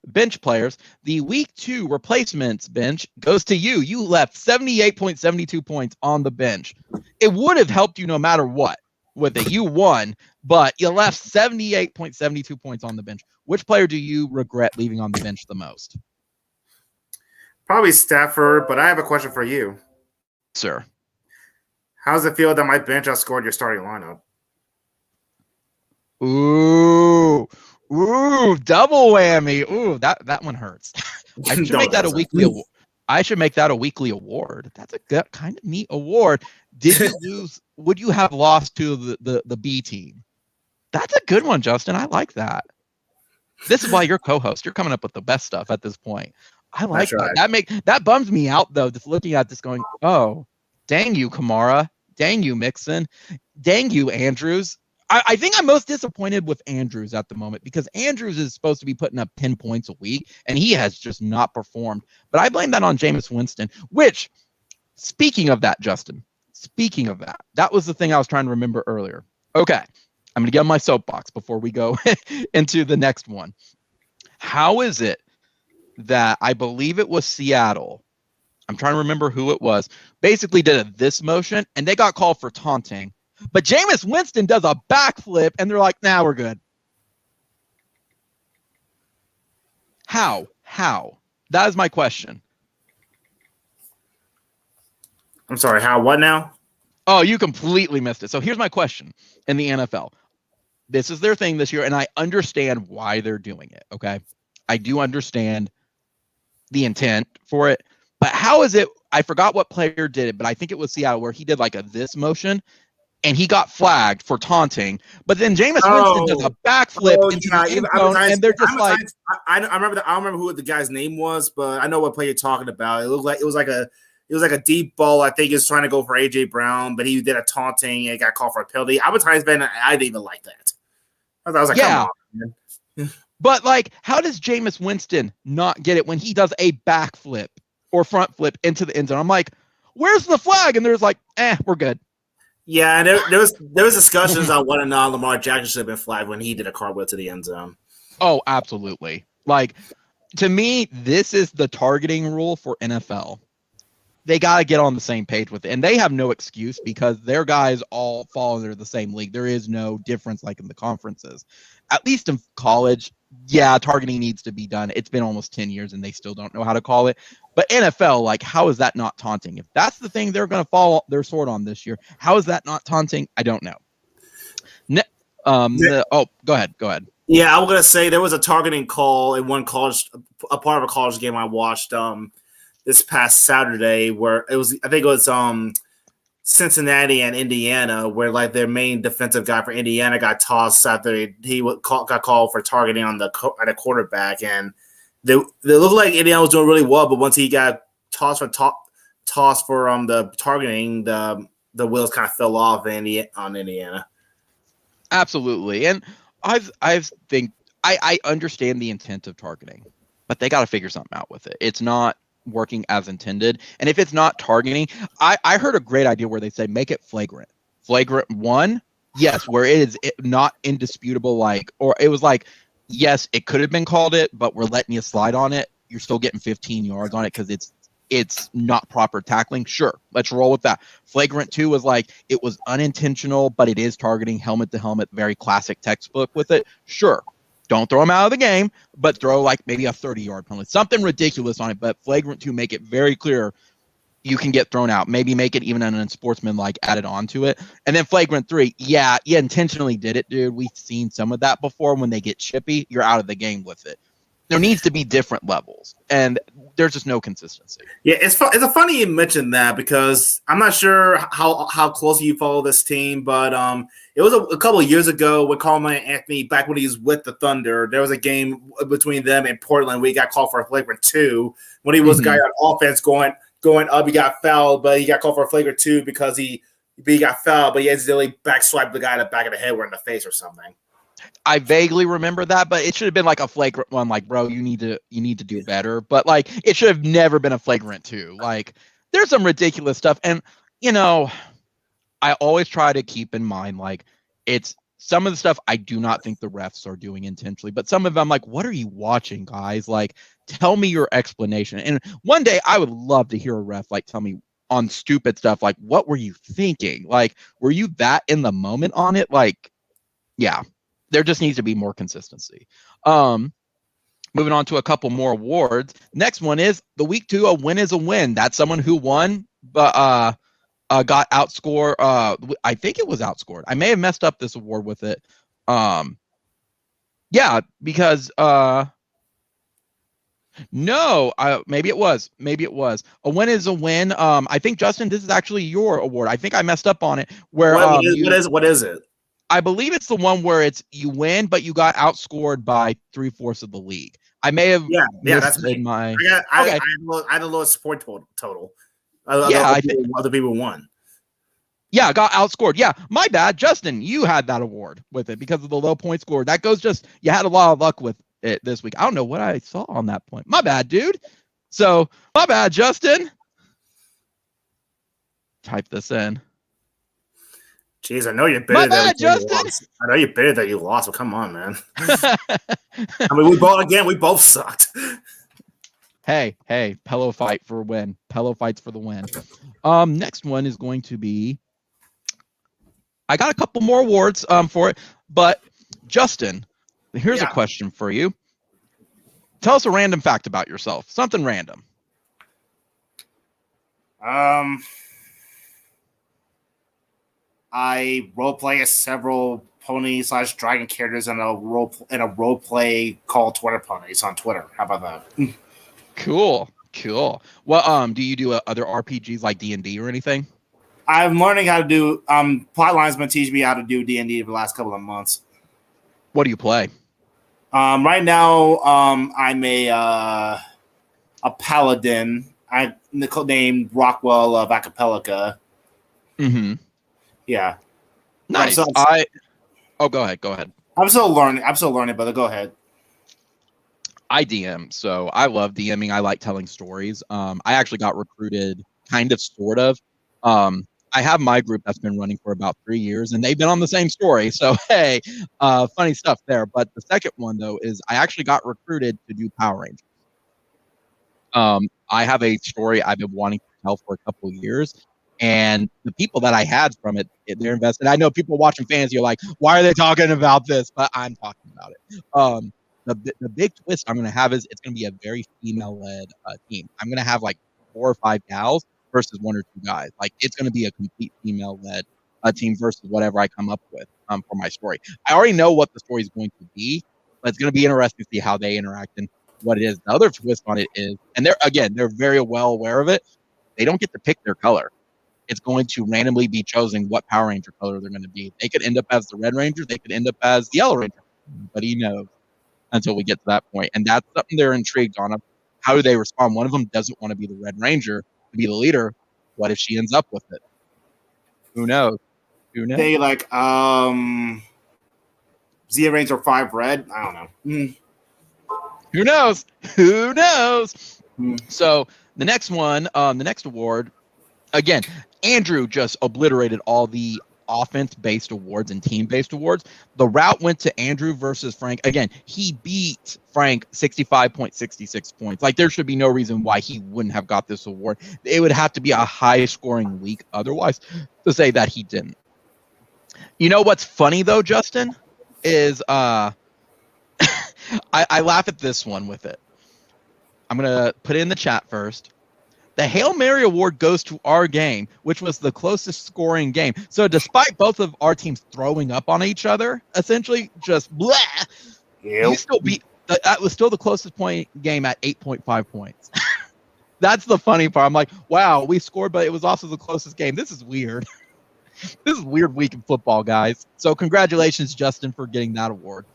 bench players, the week 2 replacements bench goes to you. You left 78.72 points on the bench. It would have helped you no matter what with it. You won, but you left 78.72 points on the bench. Which player do you regret leaving on the bench the most? Probably Stafford, but I have a question for you. Sir. How does it feel that my bench outscored your starting lineup? Ooh, double whammy. Ooh, that one hurts. I should make that a weekly award. I should make that a weekly award. That's a good, kind of neat award. Did you lose? Would you have lost to the B team? That's a good one, Justin. I like that. This is why you're co-host. You're coming up with the best stuff at this point. I like that. That bums me out though. Just looking at this, going, oh, dang you, Kamara. Dang you, Mixon. Dang you, Andrews. I think I'm most disappointed with Andrews at the moment because Andrews is supposed to be putting up 10 points a week, and he has just not performed. But I blame that on Jameis Winston, which, speaking of that, Justin, that was the thing I was trying to remember earlier. Okay, I'm going to get on my soapbox before we go into the next one. How is it that I believe it was Seattle? I'm trying to remember who it was. Basically did this motion, and they got called for taunting. But Jameis Winston does a backflip, and they're like, nah, we're good. How? That is my question. I'm sorry, how? What now? Oh, you completely missed it. So here's my question in the NFL. This is their thing this year, and I understand why they're doing it, okay? I do understand the intent for it. But how is it? I forgot what player did it, but I think it was Seattle where he did like this motion, and he got flagged for taunting. But then Jameis Winston does a backflip into the end zone, and they're just like, I remember. I don't remember who the guy's name was, but I know what play you're talking about. It looked like it was like a deep ball. I think he was trying to go for AJ Brown, but he did a taunting and got called for a penalty. I'm a Titans fan. I didn't even like that. I was like, yeah. Come on, man. But like, how does Jameis Winston not get it when he does a backflip or front flip into the end zone? I'm like, where's the flag? And there's like, we're good. Yeah, and there was discussions on whether or not Lamar Jackson should have been flagged when he did a cartwheel to the end zone. Oh, absolutely. Like, to me, this is the targeting rule for NFL. They got to get on the same page with it. And they have no excuse because their guys all fall under the same league. There is no difference like in the conferences. At least in college, yeah, targeting needs to be done. It's been almost 10 years and they still don't know how to call it. But NFL, like, how is that not taunting? If that's the thing they're going to fall their sword on this year, how is that not taunting? I don't know. Go ahead. Yeah, I was going to say there was a targeting call in a part of a college game I watched this past Saturday where I think it was Cincinnati and Indiana, where like their main defensive guy for Indiana got tossed after he got called for targeting on the quarterback, and they looked like Indiana was doing really well, but once he got tossed for the targeting, the wheels kind of fell off on Indiana. Absolutely, and I understand the intent of targeting, but they got to figure something out with it. It's not working as intended, and if it's not targeting, I heard a great idea where they say make it flagrant 1, yes, where it is not indisputable, like, or it was like, yes, it could have been called it, but we're letting you slide on it, you're still getting 15 yards on it because it's not proper tackling. Sure, let's roll with that. Flagrant 2 was like it was unintentional, but it is targeting, helmet to helmet, very classic textbook with it. Sure, don't throw him out of the game, but throw like maybe a 30-yard penalty, something ridiculous on it. But flagrant 2, make it very clear you can get thrown out. Maybe make it even an unsportsmanlike added onto it. And then flagrant 3, yeah, you intentionally did it, dude. We've seen some of that before. When they get chippy, you're out of the game with it. There needs to be different levels, and there's just no consistency. Yeah, it's funny you mentioned that because I'm not sure how closely you follow this team, but it was a couple of years ago with Carmelo Anthony back when he was with the Thunder. There was a game between them and Portland where he got called for a flagrant 2 when he was the guy on offense going up. He got fouled, but he got called for a flagrant 2 because he got fouled, but he accidentally backswiped the guy in the back of the head or in the face or something. I vaguely remember that, but it should have been like a flagrant one. Like, bro, you need to do better. But like, it should have never been a flagrant 2. Like, there's some ridiculous stuff, and I always try to keep in mind like it's some of the stuff I do not think the refs are doing intentionally, but some of them, like, what are you watching, guys? Like, tell me your explanation. And one day, I would love to hear a ref like tell me on stupid stuff, like, what were you thinking? Like, were you that in the moment on it? Like, yeah. There just needs to be more consistency. Moving on to a couple more awards. Next one is the week 2. A win is a win. That's someone who won, but got outscored. I think it was outscored. I may have messed up this award with it. Yeah, because no, maybe it was. A win is a win. I think, Justin, this is actually your award. I think I messed up on it. Where what is it? I believe it's the one where it's you win, but you got outscored by 3/4 of the league. I may have that's me. I had a low support total. I think other people won. Yeah, got outscored. Yeah, my bad. Justin, you had that award with it because of the low point score. That goes you had a lot of luck with it this week. I don't know what I saw on that point. My bad, dude. So, my bad, Justin. Type this in. Jeez, I know you're bitter that you lost. I know you're bitter that you lost. Well, come on, man. I mean, we both sucked. Hey, pillow fight for a win. Pillow fights for the win. Next one is going to be. I got a couple more awards for it, but Justin, here's a question for you. Tell us a random fact about yourself. Something random. I roleplay as several pony/dragon characters in a roleplay called Twitter Ponies on Twitter. How about that? Cool. Well, do you do other RPGs like D&D or anything? I'm learning how to do. Plotline's been teaching me how to do D&D for the last couple of months. What do you play? Right now, I'm a paladin. I'm named Rockwell of Acapelica. Mm-hmm. Yeah. Nice. Go ahead. I'm still learning, brother. Go ahead. I DM, so I love DMing. I like telling stories. I actually got recruited, kind of, sort of. I have my group that's been running for about 3 years, and they've been on the same story. So, hey, funny stuff there. But the second one, though, is I actually got recruited to do Power Rangers. I have a story I've been wanting to tell for a couple of years. And the people that I had from it, they're invested. I know people watching fantasy are like, why are they talking about this? But I'm talking about it. The big twist I'm going to have is it's going to be a very female-led team. I'm going to have like 4 or 5 gals versus 1 or 2 guys. Like, it's going to be a complete female-led team versus whatever I come up with for my story. I already know what the story is going to be, but it's going to be interesting to see how they interact and what it is. The other twist on it is, and they're very well aware of it, they don't get to pick their color. It's going to randomly be chosen what Power Ranger color they're going to be. They could end up as the Red Ranger. They could end up as the Yellow Ranger. Nobody knows until we get to that point. And that's something they're intrigued on. How do they respond? One of them doesn't want to be the Red Ranger, to be the leader. What if she ends up with it? Who knows? They like Zia Ranger 5 Red? I don't know. Who knows? So the next one, the next award, again, Andrew just obliterated all the offense-based awards and team-based awards. The route went to Andrew versus Frank. Again, he beat Frank 65.66 points. Like, there should be no reason why he wouldn't have got this award. It would have to be a high-scoring week otherwise to say that he didn't. You know what's funny, though, Justin, is I laugh at this one with it. I'm going to put it in the chat first. The Hail Mary Award goes to our game, which was the closest scoring game. So despite both of our teams throwing up on each other, essentially just blah, That was still the closest point game at 8.5 points. That's the funny part. I'm like, wow, we scored, but it was also the closest game. This is weird. This is a weird week in football, guys. So congratulations, Justin, for getting that award.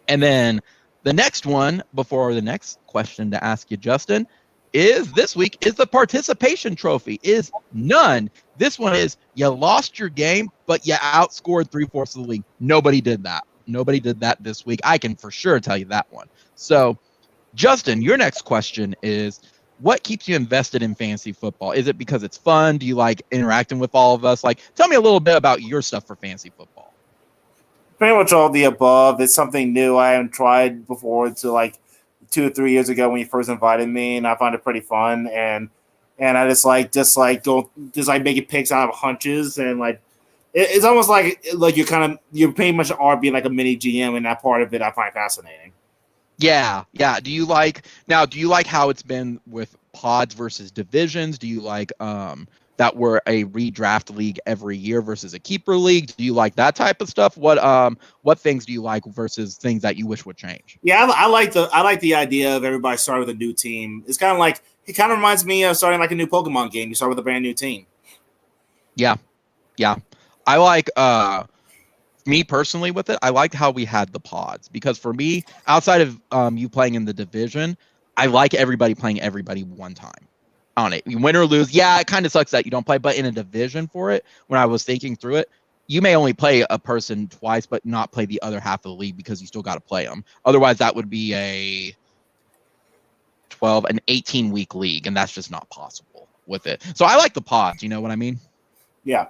And then the next one, before the next question to ask you, Justin, is this week is the participation trophy. Is none. This one is you lost your game, but you outscored 3/4 of the league. Nobody did that. Nobody did that this week. I can for sure tell you that one. So, Justin, your next question is, what keeps you invested in fantasy football? Is it because it's fun? Do you like interacting with all of us? Like, tell me a little bit about your stuff for fantasy football. Pretty much all the above. It's something new I haven't tried before. To like 2 or 3 years ago when you first invited me, and I found it pretty fun. And I just like making picks out of hunches, and like it's almost like you're pretty much are being like a mini GM, and that part of it I find fascinating. Yeah. Do you like how it's been with pods versus divisions? Do you like that we're a redraft league every year versus a keeper league? Do you like that type of stuff? What things do you like versus things that you wish would change? Yeah, I like the idea of everybody starting with a new team. It kind of reminds me of starting like a new Pokemon game. You start with a brand new team. Yeah. I like me personally with it, I liked how we had the pods, because for me, outside of you playing in the division, I like everybody playing everybody one time on it. You win or lose. Yeah, it kind of sucks that you don't play, but in a division for it, when I was thinking through it, you may only play a person twice, but not play the other half of the league because you still got to play them. Otherwise, that would be a 18-week league, and that's just not possible with it. So I like the pods. You know what I mean? Yeah.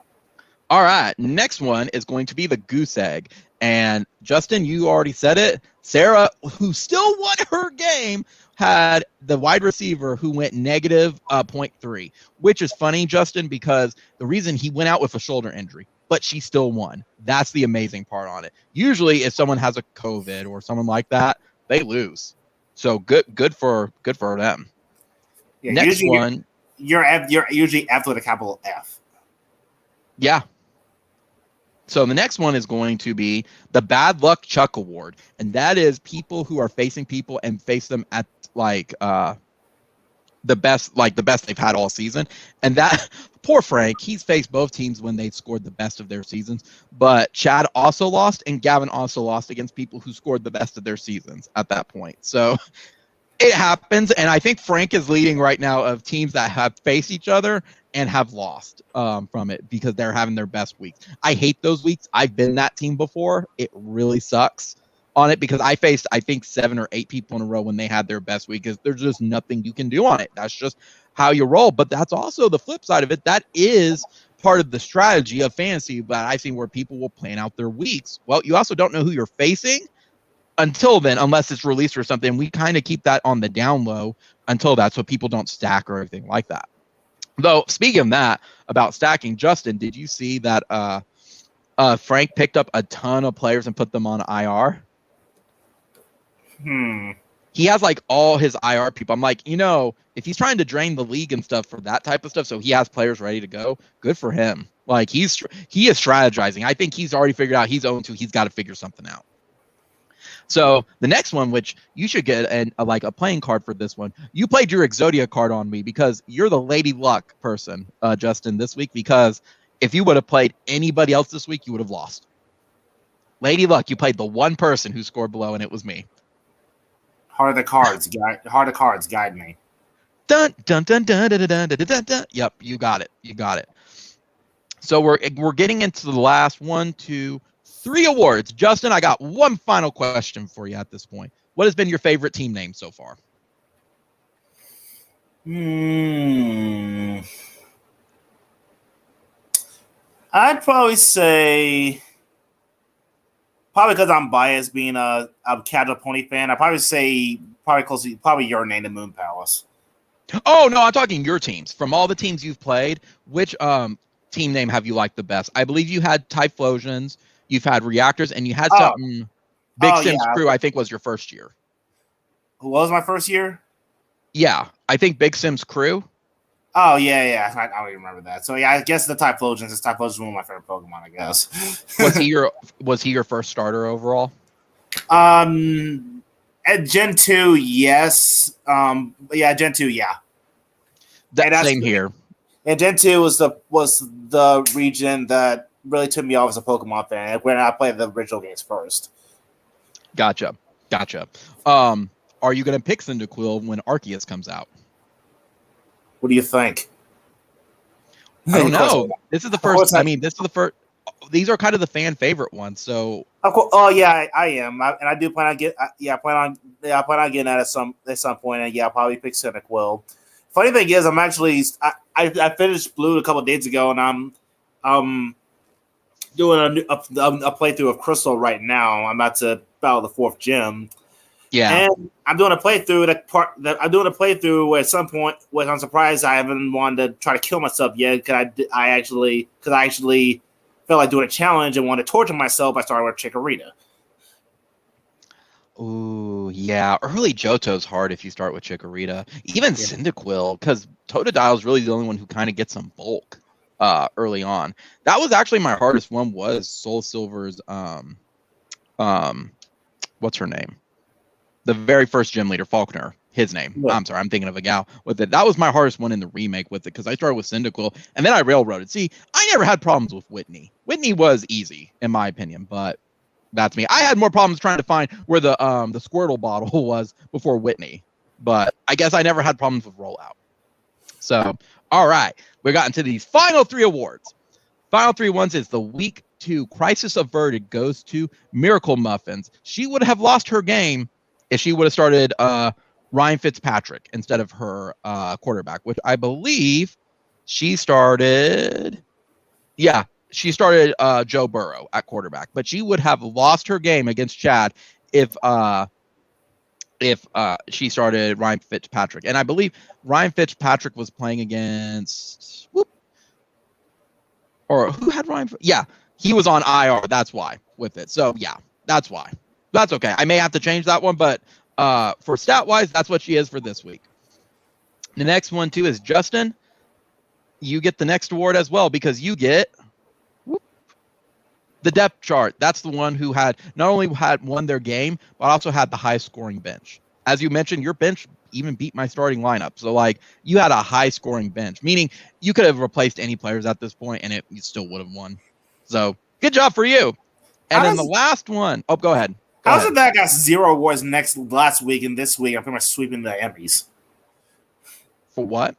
All right, next one is going to be the goose egg. And Justin, you already said it. Sarah, who still won her game, had the wide receiver who went negative 0.3, which is funny, Justin, because the reason he went out with a shoulder injury, but she still won. That's the amazing part on it. Usually, if someone has a COVID or someone like that, they lose. So good for them. Yeah, next one, you're usually F with a capital F. Yeah. So the next one is going to be the Bad Luck Chuck Award, and that is people who are facing people and face them at like the best they've had all season. And that poor Frank, he's faced both teams when they scored the best of their seasons. But Chad also lost, and Gavin also lost against people who scored the best of their seasons at that point. So it happens, and I think Frank is leading right now of teams that have faced each other and have lost from it because they're having their best weeks. I hate those weeks. I've been that team before. It really sucks on it because I faced, I think, 7 or 8 people in a row when they had their best week, because there's just nothing you can do on it. That's just how you roll. But that's also the flip side of it. That is part of the strategy of fantasy that I've seen, where people will plan out their weeks. Well, you also don't know who you're facing until then, unless it's released or something. We kind of keep that on the down low until that, so people don't stack or anything like that. Though, speaking of that, about stacking, Justin, did you see that Frank picked up a ton of players and put them on IR? He has like all his IR people. I'm like, if he's trying to drain the league and stuff for that type of stuff, so he has players ready to go, good for him. Like, he is strategizing. I think he's already figured out he's 0-2. He's got to figure something out. So the next one, which you should get a playing card for this one, you played your Exodia card on me because you're the Lady Luck person, Justin, this week, because if you would have played anybody else this week, you would have lost. Lady Luck, you played the one person who scored below, and it was me. Heart of cards, guide me. Dun dun dun dun dun dun dun dun dun. Yep, you got it. So we're getting into the last 1, 2, 3 awards. Justin, I got one final question for you at this point. What has been your favorite team name so far? I'd probably say, because I'm biased being a Casual Pony fan, I'd probably say probably your name, the Moon Palace. Oh, no, I'm talking your teams. From all the teams you've played, which team name have you liked the best? I believe you had Typhlosions, you've had Reactors, and you had something. Big Sims Crew, I think, was your first year. Who was my first year? Yeah, I think Big Sims Crew. Oh, yeah. I don't even remember that. So, yeah, I guess the Typhlosions is one of my favorite Pokemon, I guess. Was he your first starter overall? At Gen 2, yes. Gen 2, yeah. Same here. And Gen 2 was the region that really took me off as a Pokemon fan when I played the original games first. Gotcha. Are you going to pick Cyndaquil when Arceus comes out? What do you think? I don't know. This is the first. I mean, this is the first. These are kind of the fan favorite ones. So. Of course, oh yeah, I am, and I do plan on I plan on getting that at some point, and I'll probably pick Cyndaquil. Funny thing is, I'm actually I finished Blue a couple of days ago, and I'm doing a playthrough of Crystal right now. I'm about to battle the 4th gym. Yeah, and I'm doing a playthrough. I'm doing a playthrough where at some point, which I'm surprised I haven't wanted to try to kill myself yet, because I actually felt like doing a challenge and wanted to torture myself. I started with Chikorita. Ooh, yeah. Early Johto's hard if you start with Chikorita. Even Cyndaquil, because Totodile is really the only one who kind of gets some bulk early on. That was actually my hardest one, was Soul Silver's what's her name? The very first gym leader, Faulkner. His name. Yeah. I'm sorry, I'm thinking of a gal with it. That was my hardest one in the remake with it, because I started with Cyndaquil and then I railroaded. See, I never had problems with Whitney. Whitney was easy, in my opinion, but that's me. I had more problems trying to find where the Squirtle bottle was before Whitney, but I guess I never had problems with Rollout. So, all right, we got into these final 3 awards. Final 3 ones is the week 2 Crisis Averted goes to Miracle Muffins. She would have lost her game if she would have started Ryan Fitzpatrick instead of her quarterback, which I believe she started. Yeah, she started Joe Burrow at quarterback, but she would have lost her game against Chad if she started Ryan Fitzpatrick. And I believe Ryan Fitzpatrick was playing against or who had Ryan? Yeah, he was on IR. That's why with it. So yeah, that's why. That's okay. I may have to change that one, but for stat wise, that's what she is for this week. The next one too is Justin. You get the next award as well, because you get the depth chart. That's the one who had not only won their game, but also had the highest scoring bench. As you mentioned, your bench even beat my starting lineup. So like you had a high scoring bench, meaning you could have replaced any players at this point and you still would have won. So good job for you. And then the last one. Oh, go ahead. How's it that I got 0 awards last week and this week I'm pretty much sweeping the Emmys? For what?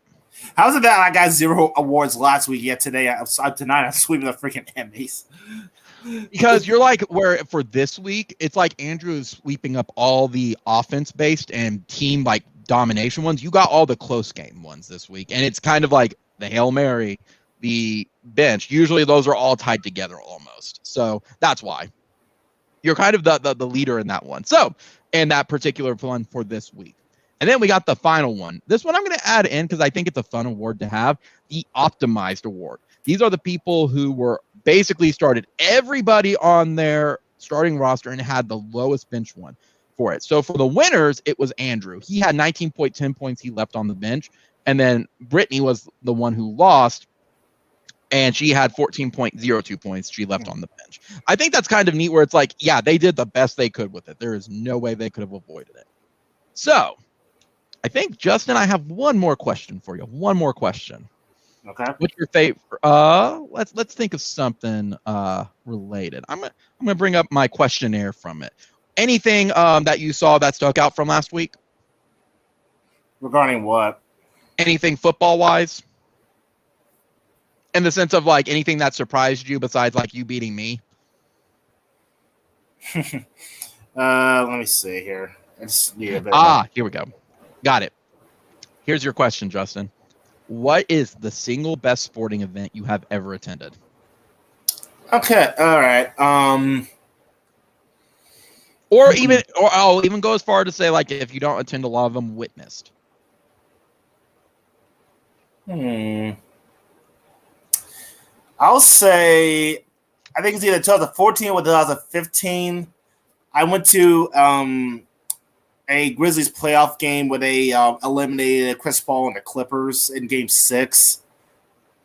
How's it that I got 0 awards last week, yet tonight I'm sweeping the freaking Emmys? Because you're like, where for this week, it's like Andrew is sweeping up all the offense-based and team like domination ones. You got all the close game ones this week, and it's kind of like the Hail Mary, the bench. Usually those are all tied together almost. So that's why. You're kind of the leader in that one. So, in that particular one for this week. And then we got the final one. This one I'm going to add in because I think it's a fun award to have, the Optimized Award. These are the people who were basically started everybody on their starting roster and had the lowest bench one for it. So for the winners, it was Andrew. He had 19.10 points he left on the bench. And then Brittany was the one who lost, and she had 14.02 points she left on the bench. I think that's kind of neat where it's like, yeah, they did the best they could with it. There is no way they could have avoided it. So I think, Justin, I have one more question for you. One more question. Okay. What's your favorite? Let's think of something related. I'm gonna bring up my questionnaire from it. Anything that you saw that stuck out from last week? Regarding what? Anything football wise? In the sense of like anything that surprised you besides like you beating me? Let me see here. Here we go. Got it. Here's your question, Justin. What is the single best sporting event you have ever attended? Okay, all right. Or I'll even go as far to say, like, if you don't attend a lot of them, witnessed. I'll say, I think it's either 2014 or 2015. I went to a Grizzlies playoff game where they eliminated Chris Paul and the Clippers in Game 6.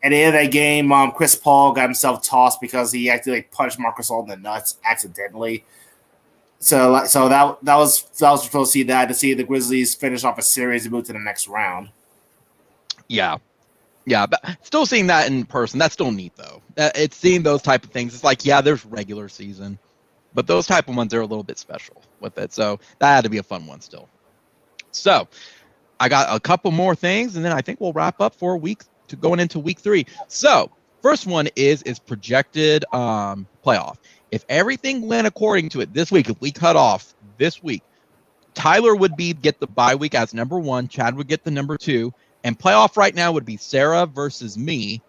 At the end of that game, Chris Paul got himself tossed because he actually punched Marcus Gasol in the nuts accidentally. So that was supposed to see that to see the Grizzlies finish off a series and move to the next round. Yeah. Yeah, but still seeing that in person, that's still neat though. It's seeing those type of things. It's like, yeah, there's regular season, but those type of ones are a little bit special with it. So that had to be a fun one still. So I got a couple more things, and then I think we'll wrap up for going into week 3. So first one is projected playoff. If everything went according to it this week, if we cut off this week, Tyler would get the bye week as number 1. Chad would get the number 2. And playoff right now would be Sarah versus me,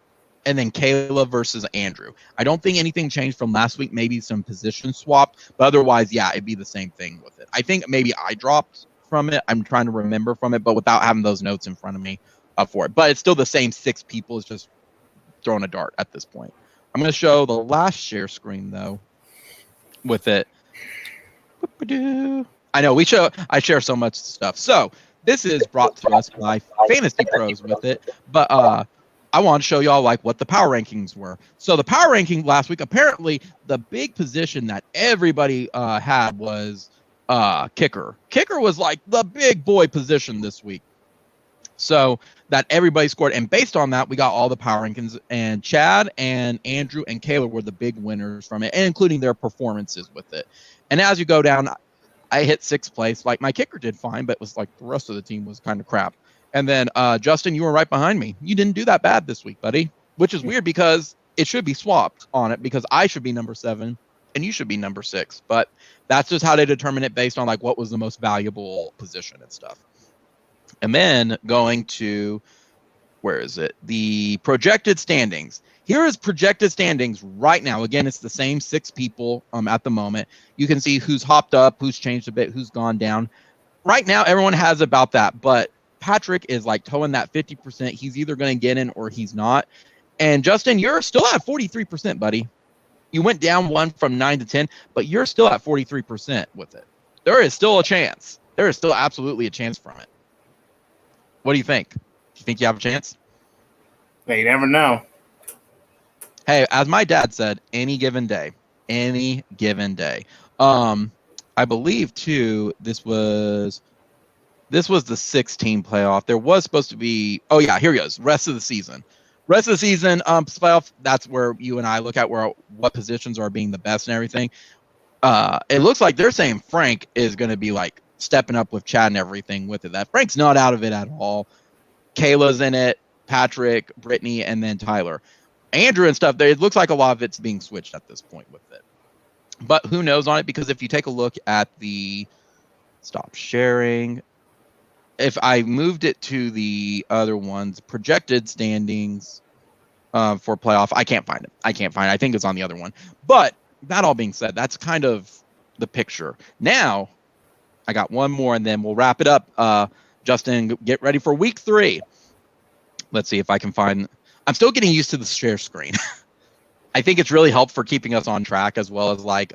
and then Kayla versus Andrew. I don't think anything changed from last week. Maybe some position swap, but otherwise, yeah, it'd be the same thing with it. I think maybe I dropped from it. I'm trying to remember from it, but without having those notes in front of me for it. But it's still the same 6 people. It's just throwing a dart at this point. I'm going to show the last share screen, though, with it. I know I share so much stuff. So this is brought to us by Fantasy Pros with it, but I want to show y'all like what the power rankings were. So the power ranking last week, apparently the big position that everybody had was kicker. Kicker was like the big boy position this week. So that everybody scored, and based on that, we got all the power rankings, and Chad and Andrew and Kayla were the big winners from it, and including their performances with it. And as you go down, I hit 6th place. Like my kicker did fine, but it was like the rest of the team was kind of crap. And then Justin, you were right behind me. You didn't do that bad this week, buddy, which is weird because it should be swapped on it because I should be number 7 and you should be number 6. But that's just how they determine it based on like what was the most valuable position and stuff. And then going to, where is it? The projected standings. Here is projected standings right now. Again, it's the same 6 people at the moment. You can see who's hopped up, who's changed a bit, who's gone down. Right now, everyone has about that, but Patrick is like towing that 50%. He's either going to get in or he's not. And Justin, you're still at 43%, buddy. You went down 1 from 9 to 10, but you're still at 43% with it. There is still a chance. There is still absolutely a chance from it. What do you think? Do you think you have a chance? You never know. Hey, as my dad said, any given day. I believe too, this was the 16 playoff. There was supposed to be, oh yeah, here he goes. Rest of the season, playoff. That's where you and I look at what positions are being the best and everything. It looks like they're saying Frank is going to be like stepping up with Chad and everything with it. That Frank's not out of it at all. Kayla's in it, Patrick, Brittany, and then Tyler. Andrew and stuff, it looks like a lot of it's being switched at this point with it. But who knows on it? Because if you take a look at the stop sharing, if I moved it to the other ones, projected standings for playoff, I can't find it. I think it's on the other one. But that all being said, that's kind of the picture. Now, I got one more, and then we'll wrap it up. Justin, get ready for week 3. Let's see if I can find. I'm still getting used to the share screen. I think it's really helped for keeping us on track as well as like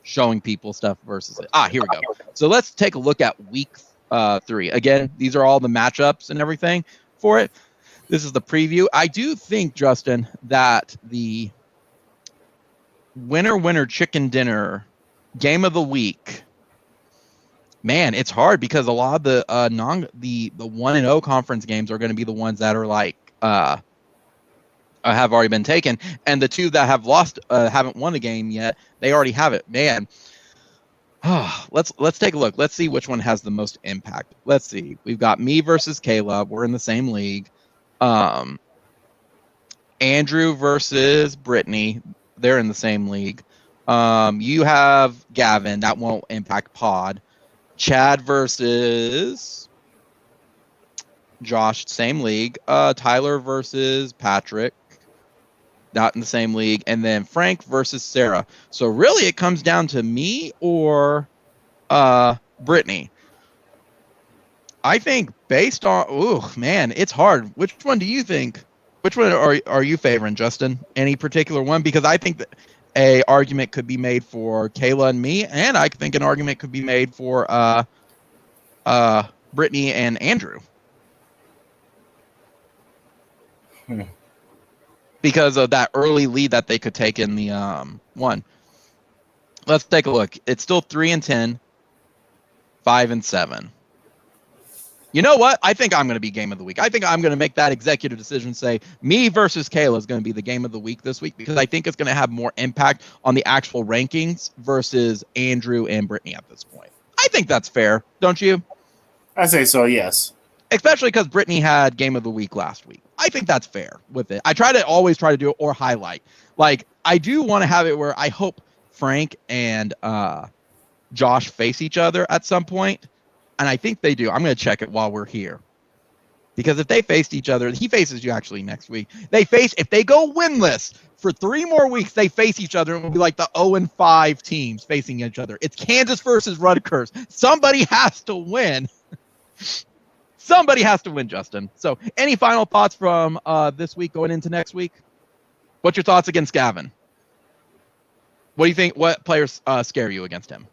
showing people stuff versus it. Here we go. So let's take a look at week 3. Again, these are all the matchups and everything for it. This is the preview. I do think, Justin, that the winner chicken dinner game of the week, man, it's hard because a lot of the the 1-0 conference games are going to be the ones that are like have already been taken, and the 2 that have lost haven't won a game yet. They already have it. Man, let's take a look. Let's see which one has the most impact. Let's see. We've got me versus Kayla. We're in the same league. Andrew versus Brittany. They're in the same league. You have Gavin. That won't impact Pod. Chad versus Josh, same league. Tyler versus Patrick, not in the same league. And then Frank versus Sarah. So really it comes down to me or Brittany. I think based on, man, it's hard. Which one do you think? Which one are you favoring, Justin? Any particular one? Because I think that a argument could be made for Kayla and me, and I think an argument could be made for Brittany and Andrew. Because of that early lead that they could take in the one. Let's take a look. It's still 3-10, 5-7. You know what? I think I'm going to be game of the week. I think I'm going to make that executive decision, say me versus Kayla is going to be the game of the week this week, because I think it's going to have more impact on the actual rankings versus Andrew and Brittany at this point. I think that's fair, don't you? I say so, yes. Especially because Brittany had game of the week last week. I think that's fair with it. I always try to do it or highlight. Like, I do want to have it where I hope Frank and Josh face each other at some point. And I think they do. I'm going to check it while we're here. Because if they faced each other, he faces you actually next week. If they go winless for 3 more weeks, they face each other and it will be like the 0-5 teams facing each other. It's Kansas versus Rutgers. Somebody has to win. Somebody has to win, Justin. So any final thoughts from this week going into next week? What's your thoughts against Gavin? What do you think? What players scare you against him?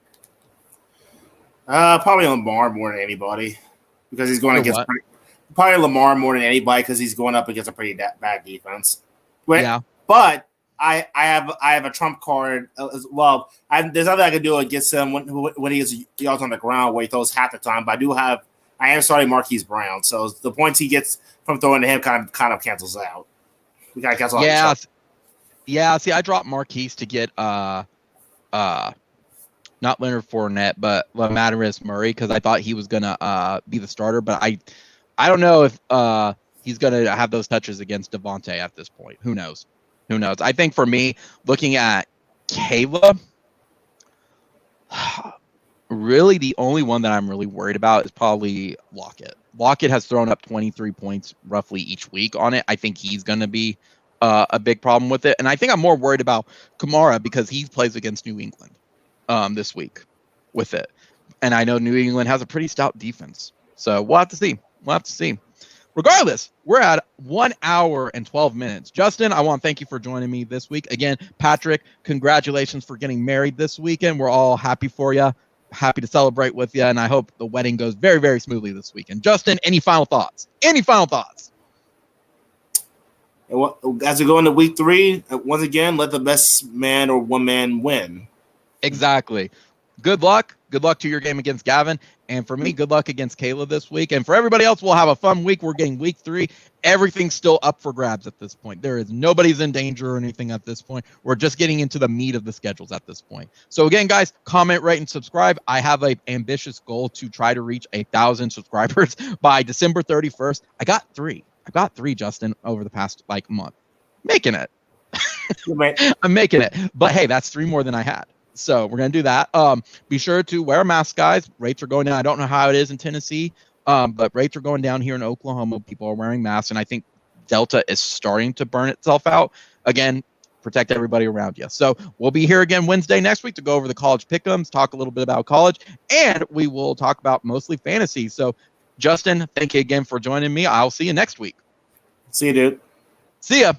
Probably Lamar more than anybody, because he's going against probably Lamar more than anybody because he's going up against a pretty bad defense. But I have a trump card as well. There's nothing I can do against him when he yells on the ground where he throws half the time. But I am starting Marquise Brown, so the points he gets from throwing to him kind of cancels out. We got to cancel out. Yeah. See, I dropped Marquise to get not Leonard Fournette, but Latavius Murray, because I thought he was gonna be the starter. But I don't know if he's gonna have those touches against Devontae at this point. Who knows? I think for me, looking at Kayla, really the only one that I'm really worried about is probably Lockett. Lockett has thrown up 23 points roughly each week on it. I think he's gonna be a big problem with it, and I think I'm more worried about Kamara because he plays against New England this week with it. And I know New England has a pretty stout defense. So we'll have to see. Regardless, we're at 1 hour and 12 minutes. Justin, I want to thank you for joining me this week. Again, Patrick, congratulations for getting married this weekend. We're all happy for you. Happy to celebrate with you. And I hope the wedding goes very, very smoothly this weekend. Justin, any final thoughts? As we go into week 3, once again, let the best man or woman win. Exactly. Good luck. Good luck to your game against Gavin. And for me, good luck against Kayla this week. And for everybody else, we'll have a fun week. We're getting week 3. Everything's still up for grabs at this point. Nobody's in danger or anything at this point. We're just getting into the meat of the schedules at this point. So again, guys, comment, rate, and subscribe. I have an ambitious goal to try to reach 1,000 subscribers by December 31st. I got 3, Justin, over the past month. Making it. I'm making it. But hey, that's 3 more than I had. So we're going to do that. Be sure to wear a mask, guys. Rates are going down. I don't know how it is in Tennessee, but rates are going down here in Oklahoma. People are wearing masks, and I think Delta is starting to burn itself out. Again, protect everybody around you. So we'll be here again Wednesday next week to go over the college pick'ems, talk a little bit about college, and we will talk about mostly fantasy. So, Justin, thank you again for joining me. I'll see you next week. See you, dude. See ya.